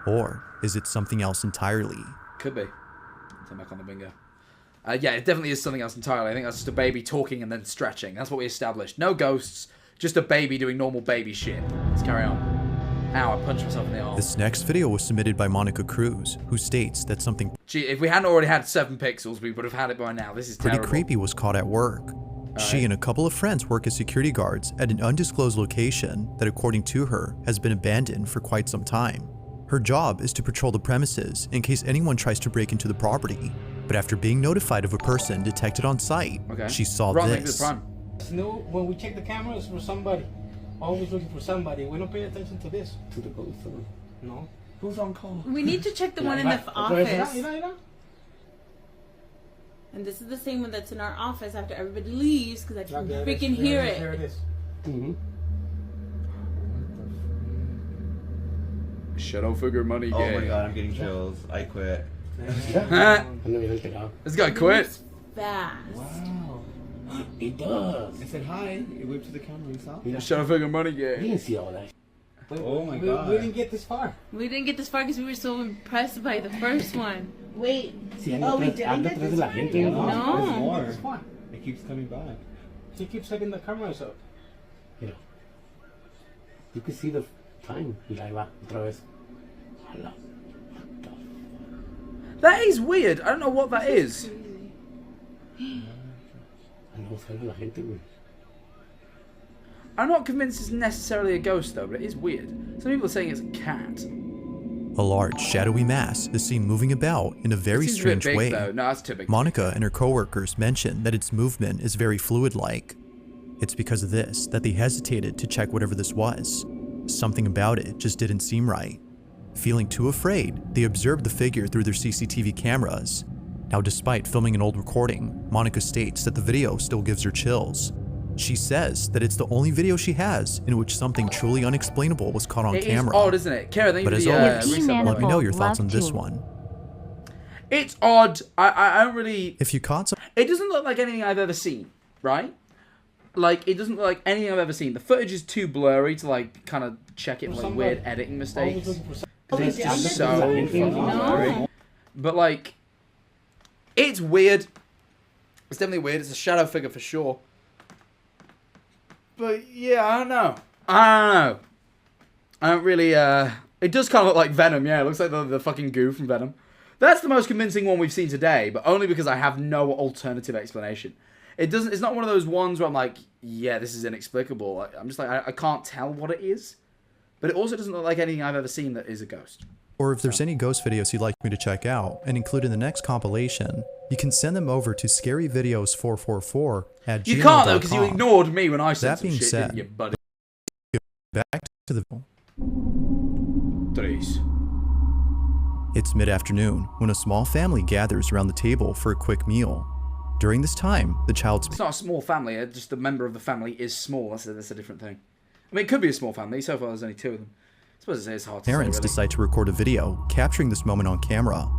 [SPEAKER 2] Or is it something else entirely?
[SPEAKER 1] Could be. Turn back on the bingo. Yeah, it definitely is something else entirely. I think that's just a baby talking and then stretching. That's what we established. No ghosts, just a baby doing normal baby shit. Let's carry on. Ow, I punched myself in the arm.
[SPEAKER 2] This next video was submitted by Monica Cruz, who states that something
[SPEAKER 1] Gee, if we hadn't already had 7 pixels, we would have had it by now. This is
[SPEAKER 2] pretty
[SPEAKER 1] terrible.
[SPEAKER 2] creepy was caught at work. She and a couple of friends work as security guards at an undisclosed location that, according to her, has been abandoned for quite some time. Her job is to patrol the premises in case anyone tries to break into the property. But after being notified of a person detected on site, she saw this.
[SPEAKER 6] No, when we check the cameras for somebody, always looking for somebody. We don't pay attention to this. To the ghost. No. Who's on call?
[SPEAKER 7] We need to check the one in the office. And this is the same one that's in our office after everybody leaves because I can freaking hear it.
[SPEAKER 6] There it is. Mm-hmm.
[SPEAKER 1] Shadow figure money game.
[SPEAKER 8] Oh my god, I'm getting chills. I quit.
[SPEAKER 1] This guy quit.
[SPEAKER 7] Fast.
[SPEAKER 6] Wow. It does.
[SPEAKER 8] I said hi. It waved to the camera. You saw?
[SPEAKER 1] Yeah. Shadow figure money
[SPEAKER 6] We
[SPEAKER 1] game.
[SPEAKER 6] didn't see all that.
[SPEAKER 8] Oh my god.
[SPEAKER 6] We didn't get this far.
[SPEAKER 7] We didn't get this far because we were so impressed by the first one. Wait.
[SPEAKER 6] Oh, we didn't get this far?
[SPEAKER 7] No.
[SPEAKER 8] There's more. It keeps coming back.
[SPEAKER 6] She keeps setting the cameras up.
[SPEAKER 9] You know, you can see the time. Otra vez.
[SPEAKER 1] That is weird. I don't know what that is. I'm not convinced it's necessarily a ghost though, but it is weird. Some people are saying it's a cat.
[SPEAKER 2] A large, shadowy mass is seen moving about in a very strange way.
[SPEAKER 1] Though. No, that's too big.
[SPEAKER 2] Monica and her co-workers mention that its movement is very fluid-like. It's because of this that they hesitated to check whatever this was. Something about it just didn't seem right. Feeling too afraid, they observed the figure through their CCTV cameras. Now, despite filming an old recording, Monica states that the video still gives her chills. She says that it's the only video she has in which something truly unexplainable was caught on camera.
[SPEAKER 1] It is odd, isn't it? Kara, thank you
[SPEAKER 2] But
[SPEAKER 1] for
[SPEAKER 2] as
[SPEAKER 1] the
[SPEAKER 2] always,
[SPEAKER 1] reset,
[SPEAKER 2] let me know your thoughts
[SPEAKER 5] Love
[SPEAKER 2] on this
[SPEAKER 5] to.
[SPEAKER 2] one.
[SPEAKER 1] It's odd. I don't really...
[SPEAKER 2] If you caught some...
[SPEAKER 1] It doesn't look like anything I've ever seen, right? Like, it doesn't look like anything I've ever seen. The footage is too blurry to, like, kind of check it for like, weird editing mistakes. It's just so fucking blurry. But, like, it's weird. It's definitely weird. It's a shadow figure for sure. But, yeah, I don't know. I don't really, It does kind of look like Venom, yeah. It looks like the fucking goo from Venom. That's the most convincing one we've seen today, but only because I have no alternative explanation. It's not one of those ones where I'm like, yeah, this is inexplicable. I'm just like, I can't tell what it is. But it also doesn't look like anything I've ever seen that is a ghost.
[SPEAKER 2] Or if there's any ghost videos you'd like me to check out and include in the next compilation, you can send them over to scaryvideos444@gmail.com.
[SPEAKER 1] You can't though, because you ignored me when I said
[SPEAKER 2] That
[SPEAKER 1] some
[SPEAKER 2] being
[SPEAKER 1] shit,
[SPEAKER 2] said,
[SPEAKER 1] didn't you, buddy?
[SPEAKER 2] Back to the...
[SPEAKER 1] Please.
[SPEAKER 2] It's mid-afternoon when a small family gathers around the table for a quick meal. During this time, the child's...
[SPEAKER 1] It's not a small family, just the member of the family is small. That's a different thing. I mean, it could be a small family. So far, there's only 2 of them. I suppose it's hard to
[SPEAKER 2] parents
[SPEAKER 1] say, really.
[SPEAKER 2] decide to record a video capturing this moment on camera.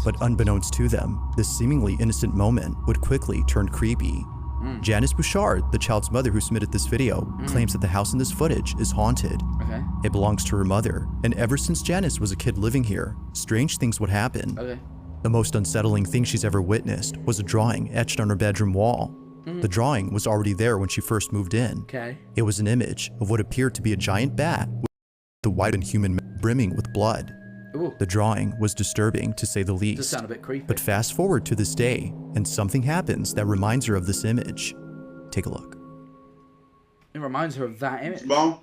[SPEAKER 2] But unbeknownst to them, this seemingly innocent moment would quickly turn creepy. Janice Bouchard, the child's mother who submitted this video, claims that the house in this footage is haunted.
[SPEAKER 1] Okay.
[SPEAKER 2] It belongs to her mother, and ever since Janice was a kid living here, strange things would happen.
[SPEAKER 1] Okay.
[SPEAKER 2] The most unsettling thing she's ever witnessed was a drawing etched on her bedroom wall. The drawing was already there when she first moved in.
[SPEAKER 1] Okay.
[SPEAKER 2] It was an image of what appeared to be a giant bat with the white and human brimming with blood.
[SPEAKER 1] Ooh.
[SPEAKER 2] The drawing was disturbing, to say the least.
[SPEAKER 1] Does sound a bit creepy.
[SPEAKER 2] But fast forward to this day, and something happens that reminds her of this image. Take a look.
[SPEAKER 1] It reminds her of that image.
[SPEAKER 10] Bon.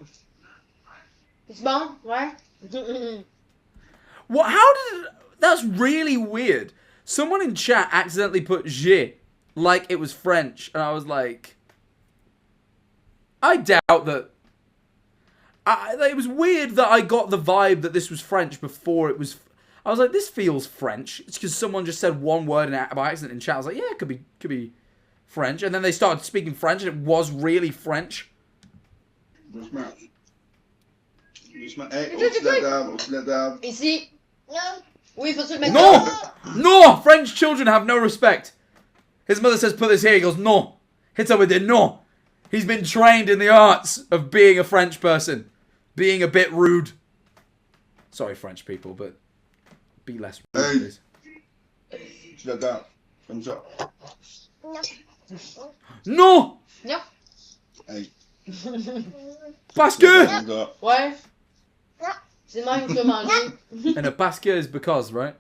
[SPEAKER 5] It's bon, ouais.
[SPEAKER 1] What? How did? That's really weird. Someone in chat accidentally put "je" like it was French, and I was like, I doubt that. It was weird that I got the vibe that this was French before it was. I was like, this feels French. It's because someone just said one word by accident in chat. I was like, yeah, it could be French, and then they started speaking French, and it was really French.
[SPEAKER 5] Ici. Oui, faut-tu le mettre
[SPEAKER 1] No! No! French children have no respect. His mother says, put this here. He goes, no. Hits her with it, no. He's been trained in the arts of being a French person. Being a bit rude. Sorry, French people, but be less rude, please. No!
[SPEAKER 5] Non.
[SPEAKER 10] Hey.
[SPEAKER 1] Parce que!
[SPEAKER 5] Ouais. C'est même que tu as mangé.
[SPEAKER 1] And a parce que is because, right?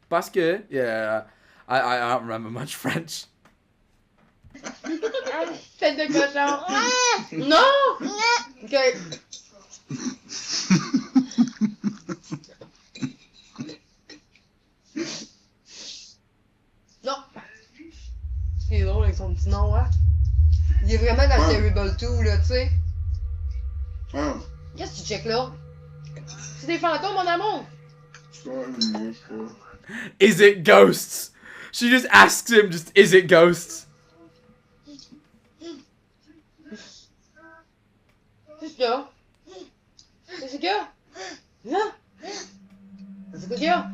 [SPEAKER 1] Parce que? Yeah. I don't remember much French.
[SPEAKER 5] Tête de cochon. Non! Ok. Non. C'est drôle avec son petit nom, hein. Il est vraiment dans BizarreBub 2, là, tu sais. Qu'est-ce que tu checkes là? C'est des fantômes, mon amour!
[SPEAKER 1] Is it ghosts? She just asks him, is it ghosts?
[SPEAKER 5] Qu'est-ce qu'il y a? Qu'est-ce qu'il y a? Là? Qu'est-ce qu'il y a?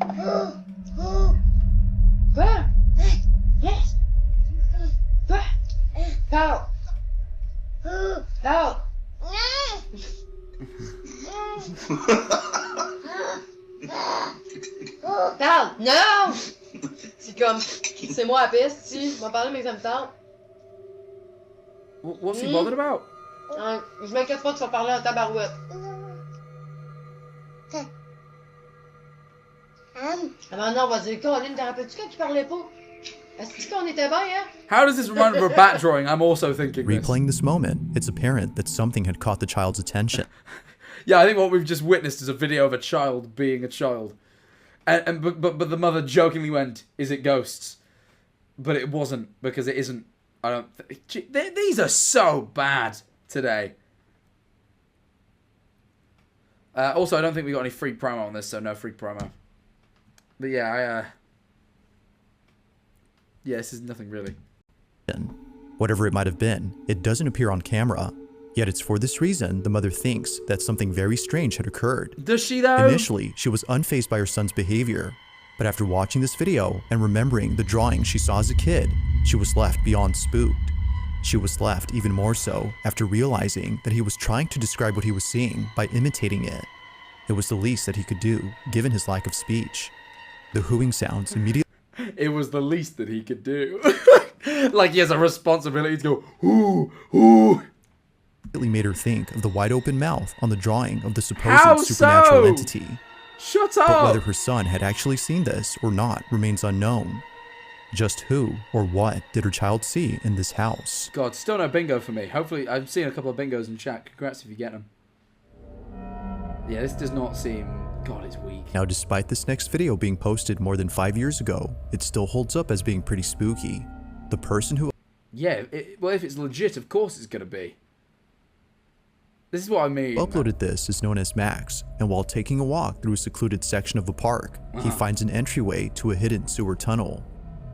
[SPEAKER 5] Quoi? Quoi? Parle! Parle! Parle! Non! C'est comme, c'est moi la piste, si, je vais parler mais ça me tente.
[SPEAKER 1] What's he bothered about?
[SPEAKER 5] Je m'inquiète pas, tu vas parler en tabarouette. Ah maintenant, on va dire, Colin, t'en rappelles-tu quand tu parlais pas? Est-ce qu'on était bien, hein?
[SPEAKER 1] How does this remind of a bat drawing? I'm also thinking this.
[SPEAKER 2] Replaying this moment, it's apparent that something had caught the child's attention.
[SPEAKER 1] Yeah, I think what we've just witnessed is a video of a child being a child. But the mother jokingly went, is it ghosts? But it wasn't, because it isn't. I don't... These are so bad today. Also, I don't think we got any free promo on this, so no free promo. But yeah, yeah, this is nothing really.
[SPEAKER 2] Whatever it might have been, it doesn't appear on camera. Yet it's for this reason the mother thinks that something very strange had occurred.
[SPEAKER 1] Does she though?
[SPEAKER 2] Initially, she was unfazed by her son's behavior, but after watching this video and remembering the drawing she saw as a kid, she was left beyond spooked. She was left even more so after realizing that he was trying to describe what he was seeing by imitating it. It was the least that he could do, given his lack of speech. The hooing sounds immediately...
[SPEAKER 1] It was the least that he could do. Like he has a responsibility to go, ooh, ooh.
[SPEAKER 2] made her think of the wide open mouth on the drawing of the supposed supernatural entity.
[SPEAKER 1] Shut up!
[SPEAKER 2] But whether her son had actually seen this or not remains unknown. Just who or what did her child see in this house?
[SPEAKER 1] God, still no bingo for me. Hopefully, I'm seeing a couple of bingos in chat. Congrats if you get them. Yeah, this does not seem... God, it's weak.
[SPEAKER 2] Now, despite this next video being posted more than 5 years ago, it still holds up as being pretty spooky. The person who...
[SPEAKER 1] Yeah, well, if it's legit, of course it's gonna be. This is what I mean.
[SPEAKER 2] Uploaded this is known as Max, and while taking a walk through a secluded section of the park, he finds an entryway to a hidden sewer tunnel.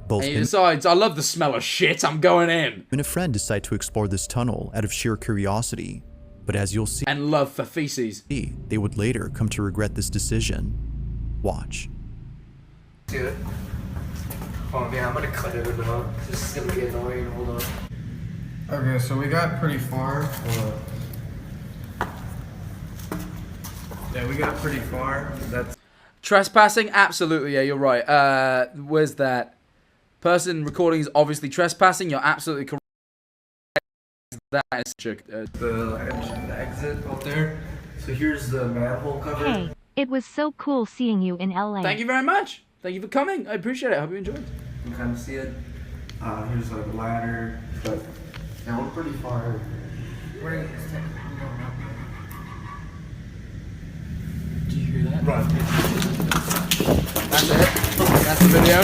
[SPEAKER 2] Both
[SPEAKER 1] and he decides, I love the smell of shit, I'm going in.
[SPEAKER 2] Him and a friend decide to explore this tunnel out of sheer curiosity, but as you'll see,
[SPEAKER 1] and love for feces,
[SPEAKER 2] they would later come to regret this decision. Watch.
[SPEAKER 10] Do it. Oh man, I'm gonna cut it out. This is gonna be annoying. Hold on. Okay, so we got pretty far. Hold on. Yeah, we got pretty far. That's
[SPEAKER 1] trespassing. Absolutely, yeah, you're right. Where's that? Person recording is obviously trespassing. You're absolutely correct. That is
[SPEAKER 10] the exit out there. So here's the manhole cover.
[SPEAKER 11] Hey, it was so cool seeing you in LA.
[SPEAKER 1] Thank you very much. Thank you for coming. I appreciate it. I hope you enjoyed.
[SPEAKER 10] You can kind of see it. Here's like a ladder, but yeah, we're pretty far.
[SPEAKER 1] Do you hear that?
[SPEAKER 10] Run.
[SPEAKER 1] That's it. That's the video.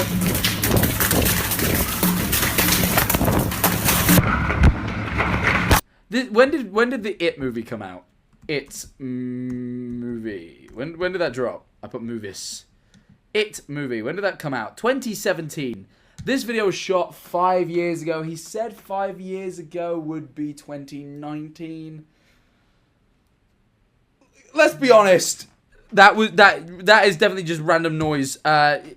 [SPEAKER 1] When did the It movie come out? It movie. When did that drop? I put movies. It movie. When did that come out? 2017. This video was shot 5 years ago. He said 5 years ago would be 2019. Let's be honest. That is definitely just random noise. I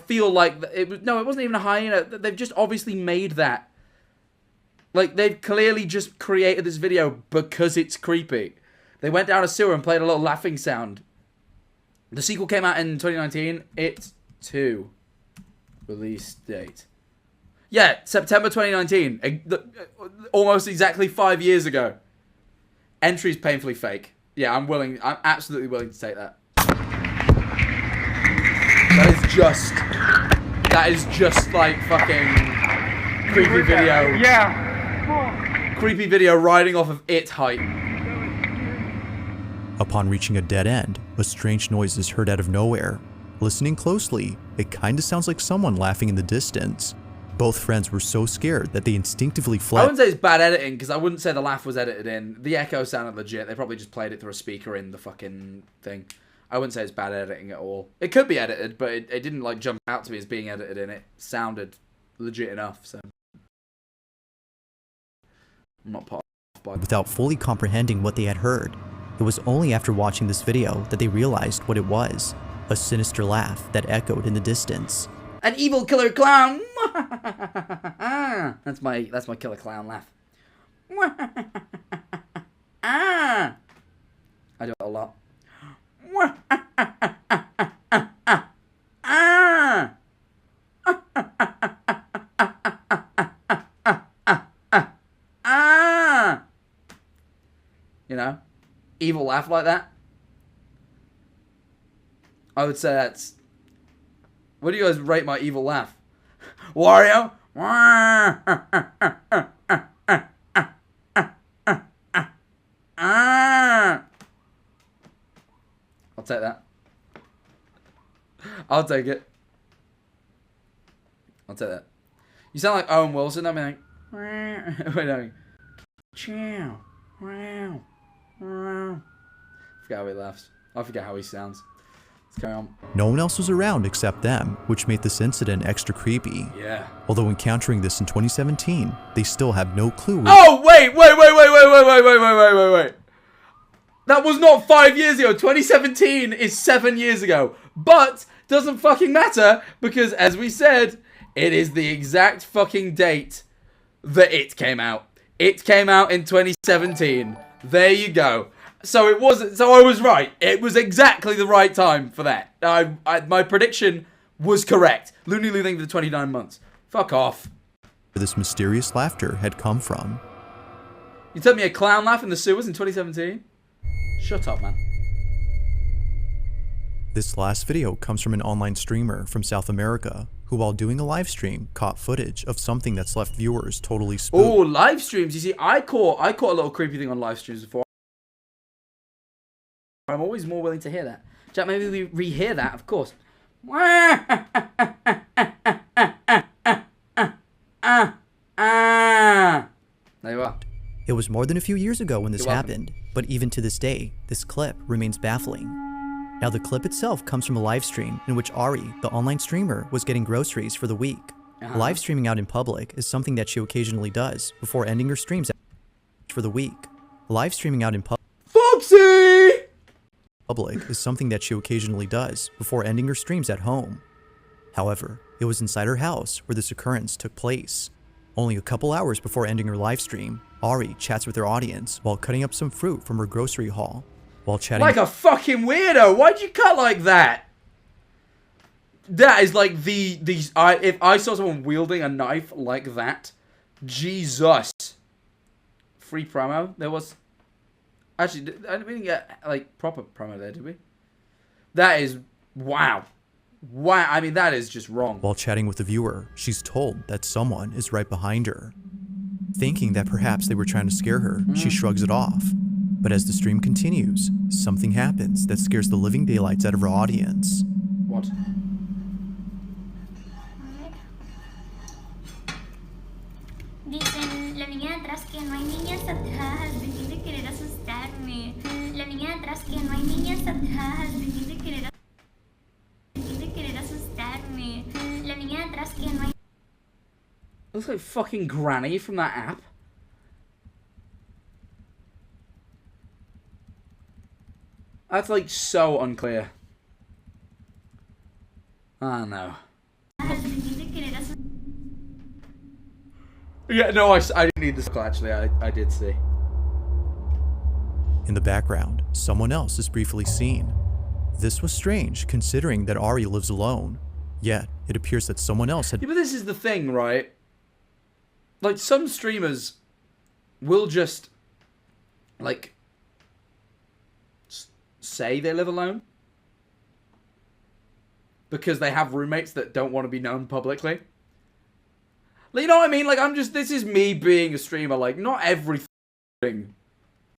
[SPEAKER 1] feel like it was, no, it wasn't even a hyena. They've just obviously made that. Like, they've clearly just created this video because it's creepy. They went down a sewer and played a little laughing sound. The sequel came out in 2019. It 2. Release date. Yeah, September 2019. Almost exactly 5 years ago. Entry's painfully fake. Yeah, I'm absolutely willing to take that. That is just like fucking creepy video.
[SPEAKER 10] Yeah.
[SPEAKER 1] Creepy video riding off of It height.
[SPEAKER 2] Upon reaching a dead end, a strange noise is heard out of nowhere. Listening closely, it kinda sounds like someone laughing in the distance. Both friends were so scared that they instinctively fled.
[SPEAKER 1] I wouldn't say it's bad editing, because I wouldn't say the laugh was edited in. The echo sounded legit. They probably just played it through a speaker in the fucking thing. I wouldn't say it's bad editing at all. It could be edited, but it didn't like jump out to me as being edited in. It sounded legit enough, so I'm not part of it.
[SPEAKER 2] Without fully comprehending what they had heard. It was only after watching this video that they realized what it was. A sinister laugh that echoed in the distance.
[SPEAKER 1] An evil killer clown! That's my killer clown laugh. I do it a lot. You know? Evil laugh like that. I would say that's... What do you guys rate my evil laugh? Wario? I'll take that. I'll take it. I'll take that. You sound like Owen Wilson. I mean, like... Wait, no. Chow. Wow. I forget how he laughs. I forget how he sounds. Carry on.
[SPEAKER 2] No one else was around except them, which made this incident extra creepy.
[SPEAKER 1] Yeah.
[SPEAKER 2] Although encountering this in 2017, they still have no clue.
[SPEAKER 1] Oh, wait. That was not 5 years ago. 2017 is 7 years ago. But doesn't fucking matter because, as we said, it is the exact fucking date that it came out. It came out in 2017. There you go. So I was right. It was exactly the right time for that. My prediction was correct. Looney Loo thing for the 29 months. Fuck off.
[SPEAKER 2] Where this mysterious laughter had come from.
[SPEAKER 1] You told me a clown laugh in the sewers in 2017? Shut up, man.
[SPEAKER 2] This last video comes from an online streamer from South America who, while doing a live stream, caught footage of something that's left viewers totally spooked.
[SPEAKER 1] Oh, live streams. You see, I caught a little creepy thing on live streams before. I'm always more willing to hear that. Jack, maybe we rehear that, of course. There you are.
[SPEAKER 2] It was more than a few years ago when this happened, but even to this day, this clip remains baffling. Now, the clip itself comes from a live stream in which Ari, the online streamer, was getting groceries for the week. Live streaming out in public is something that she occasionally does before ending her streams for the week. Live streaming out in public is something that she occasionally does before ending her streams at home. However, it was inside her house where this occurrence took place. Only a couple hours before ending her live stream, Ari chats with her audience while cutting up some fruit from her grocery haul. While chatting
[SPEAKER 1] like a fucking weirdo. Why'd you cut like that? That is like if I saw someone wielding a knife like that, Jesus. Free promo. There was actually we didn't get like proper promo there, did we? That is wow. Wow. I mean, that is just wrong.
[SPEAKER 2] While chatting with the viewer, she's told that someone is right behind her. Thinking that perhaps they were trying to scare her, she shrugs it off. But as the stream continues, something happens that scares the living daylights out of her audience.
[SPEAKER 1] What?
[SPEAKER 12] Dicen, la niña de atrás que no hay niñas atrás, dejé de querer asustarme. La niña de atrás que no hay niñas atrás, dejé de querer asustarme. La niña de atrás que no hay...
[SPEAKER 1] Looks like fucking Granny from that app. That's like so unclear. I don't know. Yeah, no, I didn't need this actually. I did see.
[SPEAKER 2] In the background, someone else is briefly seen. This was strange considering that Ari lives alone. Yet, it appears that someone else had...
[SPEAKER 1] Yeah, but this is the thing, right? Like, some streamers will just, like, say they live alone. Because they have roommates that don't want to be known publicly. Like, you know what I mean? Like, this is me being a streamer. Like, not everything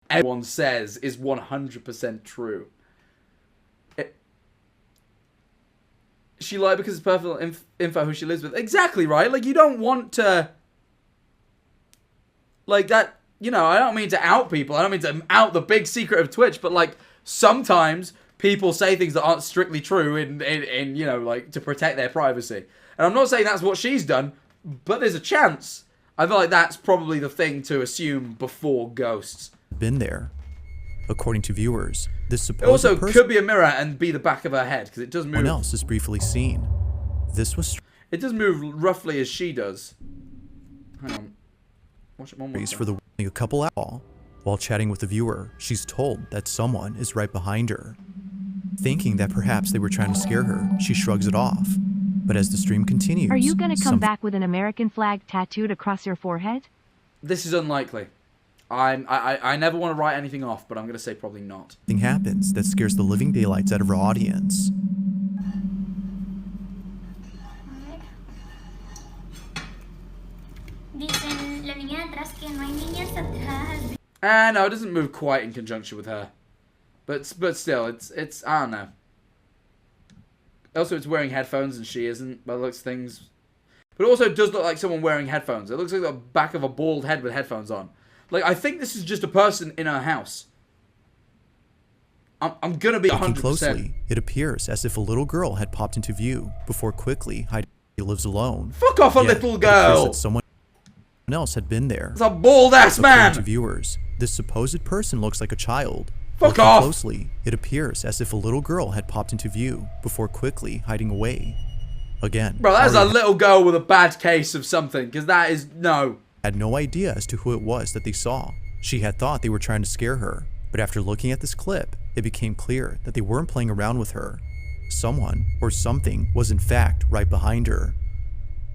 [SPEAKER 1] everyone says is 100% true. She lied because it's personal info who she lives with. Exactly, right? Like, you don't want to... Like, that... You know, I don't mean to out people. I don't mean to out the big secret of Twitch. But, like, sometimes people say things that aren't strictly true in you know, like, to protect their privacy. And I'm not saying that's what she's done, but there's a chance. I feel like that's probably the thing to assume before ghosts.
[SPEAKER 2] Been there. According to viewers, this supposed
[SPEAKER 1] It also could be a mirror and be the back of her head, because it does move.
[SPEAKER 2] Someone else is briefly seen. This was...
[SPEAKER 1] It does move roughly as she does. Hang on. Watch it one more time.
[SPEAKER 2] For a couple hours. While chatting with the viewer, she's told that someone is right behind her. Thinking that perhaps they were trying to scare her, she shrugs it off. But as the stream continues...
[SPEAKER 11] Are you gonna come back with an American flag tattooed across your forehead?
[SPEAKER 1] This is unlikely. I never want to write anything off, but I'm going to say probably not.
[SPEAKER 2] Something happens that scares the living daylights out of her audience.
[SPEAKER 12] Dicen, la niña de atrás que no hay niñas atrás.
[SPEAKER 1] No, it doesn't move quite in conjunction with her. But still, it's I don't know. Also, it's wearing headphones and she isn't, by the looks of things. But it also does look like someone wearing headphones. It looks like the back of a bald head with headphones on. Like, I think this is just a person in her house. I'm gonna be 100%.
[SPEAKER 2] Looking closely, it appears as if a little girl had popped into view before quickly hiding. He lives alone.
[SPEAKER 1] Fuck off, a
[SPEAKER 2] Yet,
[SPEAKER 1] little
[SPEAKER 2] it appears
[SPEAKER 1] girl.
[SPEAKER 2] that someone else had been there.
[SPEAKER 1] It's a bald ass man.
[SPEAKER 2] To viewers, this supposed person looks like a child.
[SPEAKER 1] Fuck
[SPEAKER 2] Looking
[SPEAKER 1] off.
[SPEAKER 2] closely, it appears as if a little girl had popped into view before quickly hiding away. Again,
[SPEAKER 1] Bro, that's a
[SPEAKER 2] Ari
[SPEAKER 1] little girl with a bad case of something, because that is no.
[SPEAKER 2] had no idea as to who it was that they saw. She had thought they were trying to scare her, but after looking at this clip, it became clear that they weren't playing around with her. Someone or something was in fact right behind her.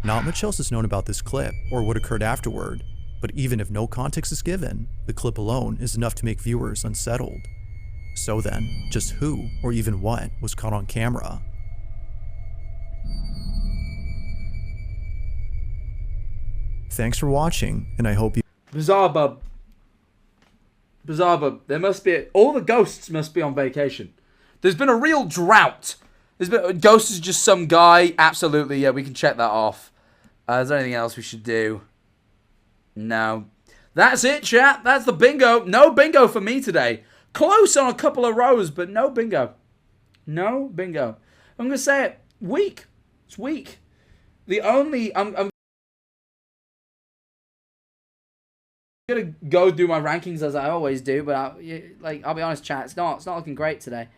[SPEAKER 2] Not much else is known about this clip or what occurred afterward, but even if no context is given, the clip alone is enough to make viewers unsettled. So then, just who or even what was caught on camera? Thanks for watching, and I hope you...
[SPEAKER 1] BizarreBub. BizarreBub. There must be... all the ghosts must be on vacation. There's been a real drought. There's been... Ghost is just some guy. Absolutely, yeah, we can check that off. Is there anything else we should do? No. That's it, chat. That's the bingo. No bingo for me today. Close on a couple of rows, but no bingo. No bingo. I'm going to say it. Weak. It's weak. The only... I'm gonna go do my rankings as I always do, but I'll be honest, chat, it's not looking great today.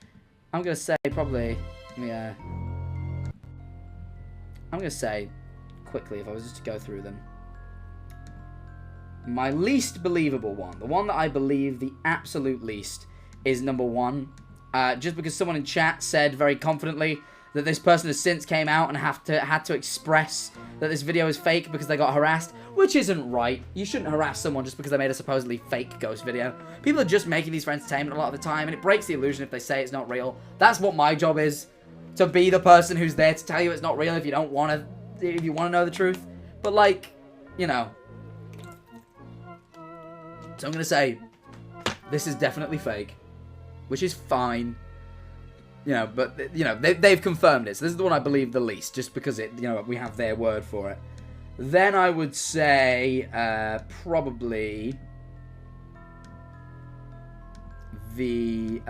[SPEAKER 1] I'm gonna say probably, yeah. I'm gonna say quickly, if I was just to go through them, my least believable one, the one that I believe the absolute least, is number 1. Just because someone in chat said very confidently that this person has since came out and had to express that this video is fake because they got harassed, which isn't right. You shouldn't harass someone just because they made a supposedly fake ghost video. People are just making these for entertainment a lot of the time, and it breaks the illusion if they say it's not real. That's what my job is, to be the person who's there to tell you it's not real if you don't want to, if you want to know the truth. But like, you know. So I'm gonna say, this is definitely fake, which is fine. You know, but, you know, they've confirmed it. So this is the one I believe the least, just because it, you know, we have their word for it. Then I would say, probably the,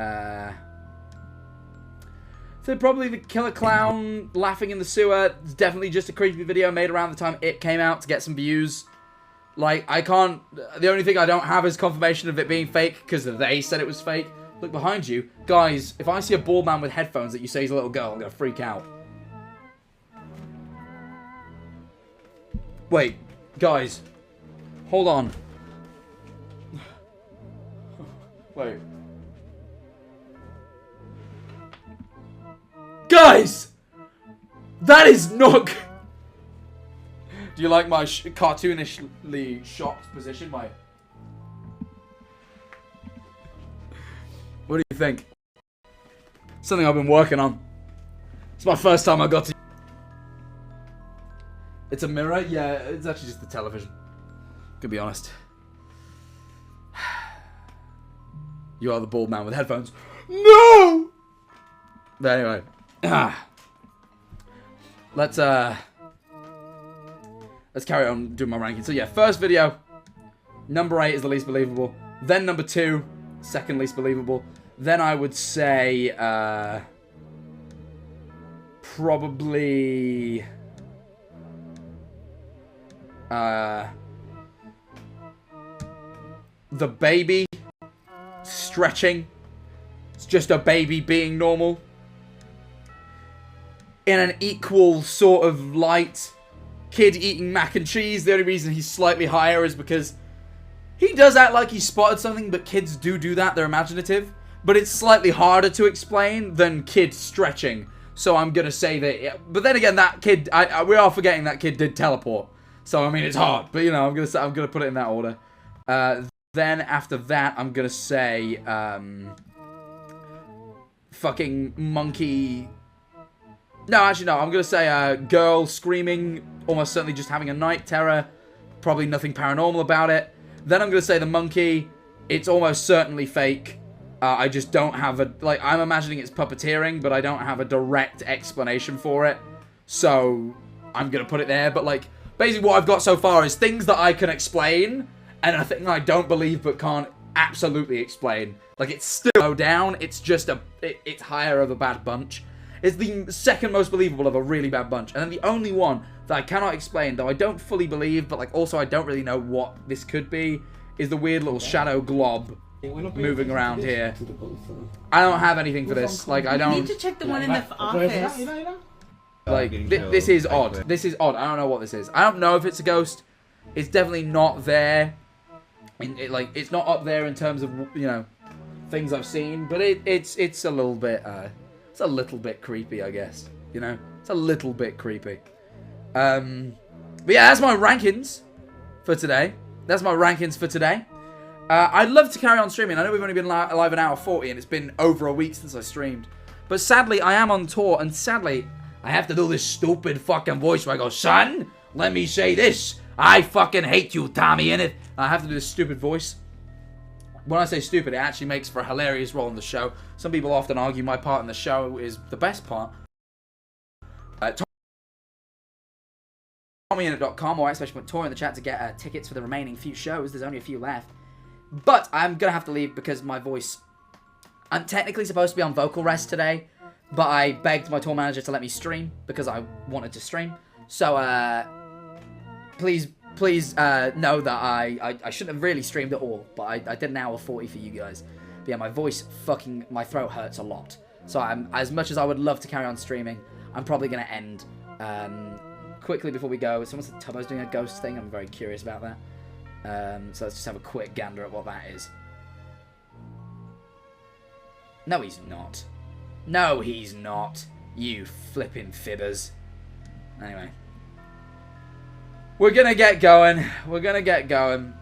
[SPEAKER 1] so probably the killer clown laughing in the sewer. It's definitely just a creepy video made around the time it came out to get some views. Like, I can't, the only thing I don't have is confirmation of it being fake, because they said it was fake. Look behind you. Guys, if I see a bald man with headphones that you say he's a little girl, I'm going to freak out. Wait. Guys. Hold on. Wait. Guys! That is not... Do you like my cartoonishly shocked position? What do you think? Something I've been working on. It's my first time I got to... It's a mirror? Yeah, it's actually just the television. To be honest. You are the bald man with headphones. No! But anyway. Let's carry on doing my ranking. So yeah, first video. Number 8 is the least believable. Then number 2. Second least believable. Then I would say probably the baby stretching. It's just a baby being normal. In an equal sort of light. Kid eating mac and cheese. The only reason he's slightly higher is because he does act like he spotted something, but kids do that. They're imaginative. But it's slightly harder to explain than kid stretching. So I'm going to say that... But then again, that kid... we are forgetting that kid did teleport. So, I mean, it's hard. But, you know, I'm going to put it in that order. Then, after that, I'm going to say... fucking monkey... No, actually, no. I'm going to say girl screaming. Almost certainly just having a night terror. Probably nothing paranormal about it. Then I'm going to say the monkey. It's almost certainly fake. I just don't have a... Like, I'm imagining it's puppeteering, but I don't have a direct explanation for it. So, I'm going to put it there. But, like, basically what I've got so far is things that I can explain, and a thing I don't believe but can't absolutely explain. Like, it's still low down, it's just it's higher of a bad bunch. It's the second most believable of a really bad bunch. And then the only one that I cannot explain, though I don't fully believe, but like also I don't really know what this could be, is the weird little shadow glob moving around here. I don't have anything for this. Like, I don't...
[SPEAKER 7] You need to check the one in the office.
[SPEAKER 1] Like, this is odd. This is odd. I don't know what this is. I don't know if it's a ghost. It's definitely not there. It's not up there in terms of, you know, things I've seen. But it's a little bit, it's a little bit creepy, I guess. You know? It's a little bit creepy. But yeah, that's my rankings for today. That's my rankings for today. I'd love to carry on streaming. I know we've only been live an hour 40, and it's been over a week since I streamed. But sadly, I am on tour, and sadly, I have to do this stupid fucking voice where I go, son, let me say this. I fucking hate you, Tommy, innit? I have to do this stupid voice. When I say stupid, it actually makes for a hilarious role in the show. Some people often argue my part in the show is the best part. TommyInit.com or /tour in the chat to get tickets for the remaining few shows. There's only a few left. But I'm going to have to leave because my voice... I'm technically supposed to be on vocal rest today, but I begged my tour manager to let me stream because I wanted to stream. So, please know that I shouldn't have really streamed at all, but I did an hour 40 for you guys. But yeah, my voice my throat hurts a lot. So as much as I would love to carry on streaming, I'm probably going to end quickly before we go. Someone said Tubbo's doing a ghost thing. I'm very curious about that. So let's just have a quick gander at what that is. No, he's not. No, he's not. You flipping fibbers. Anyway. We're gonna get going. We're gonna get going.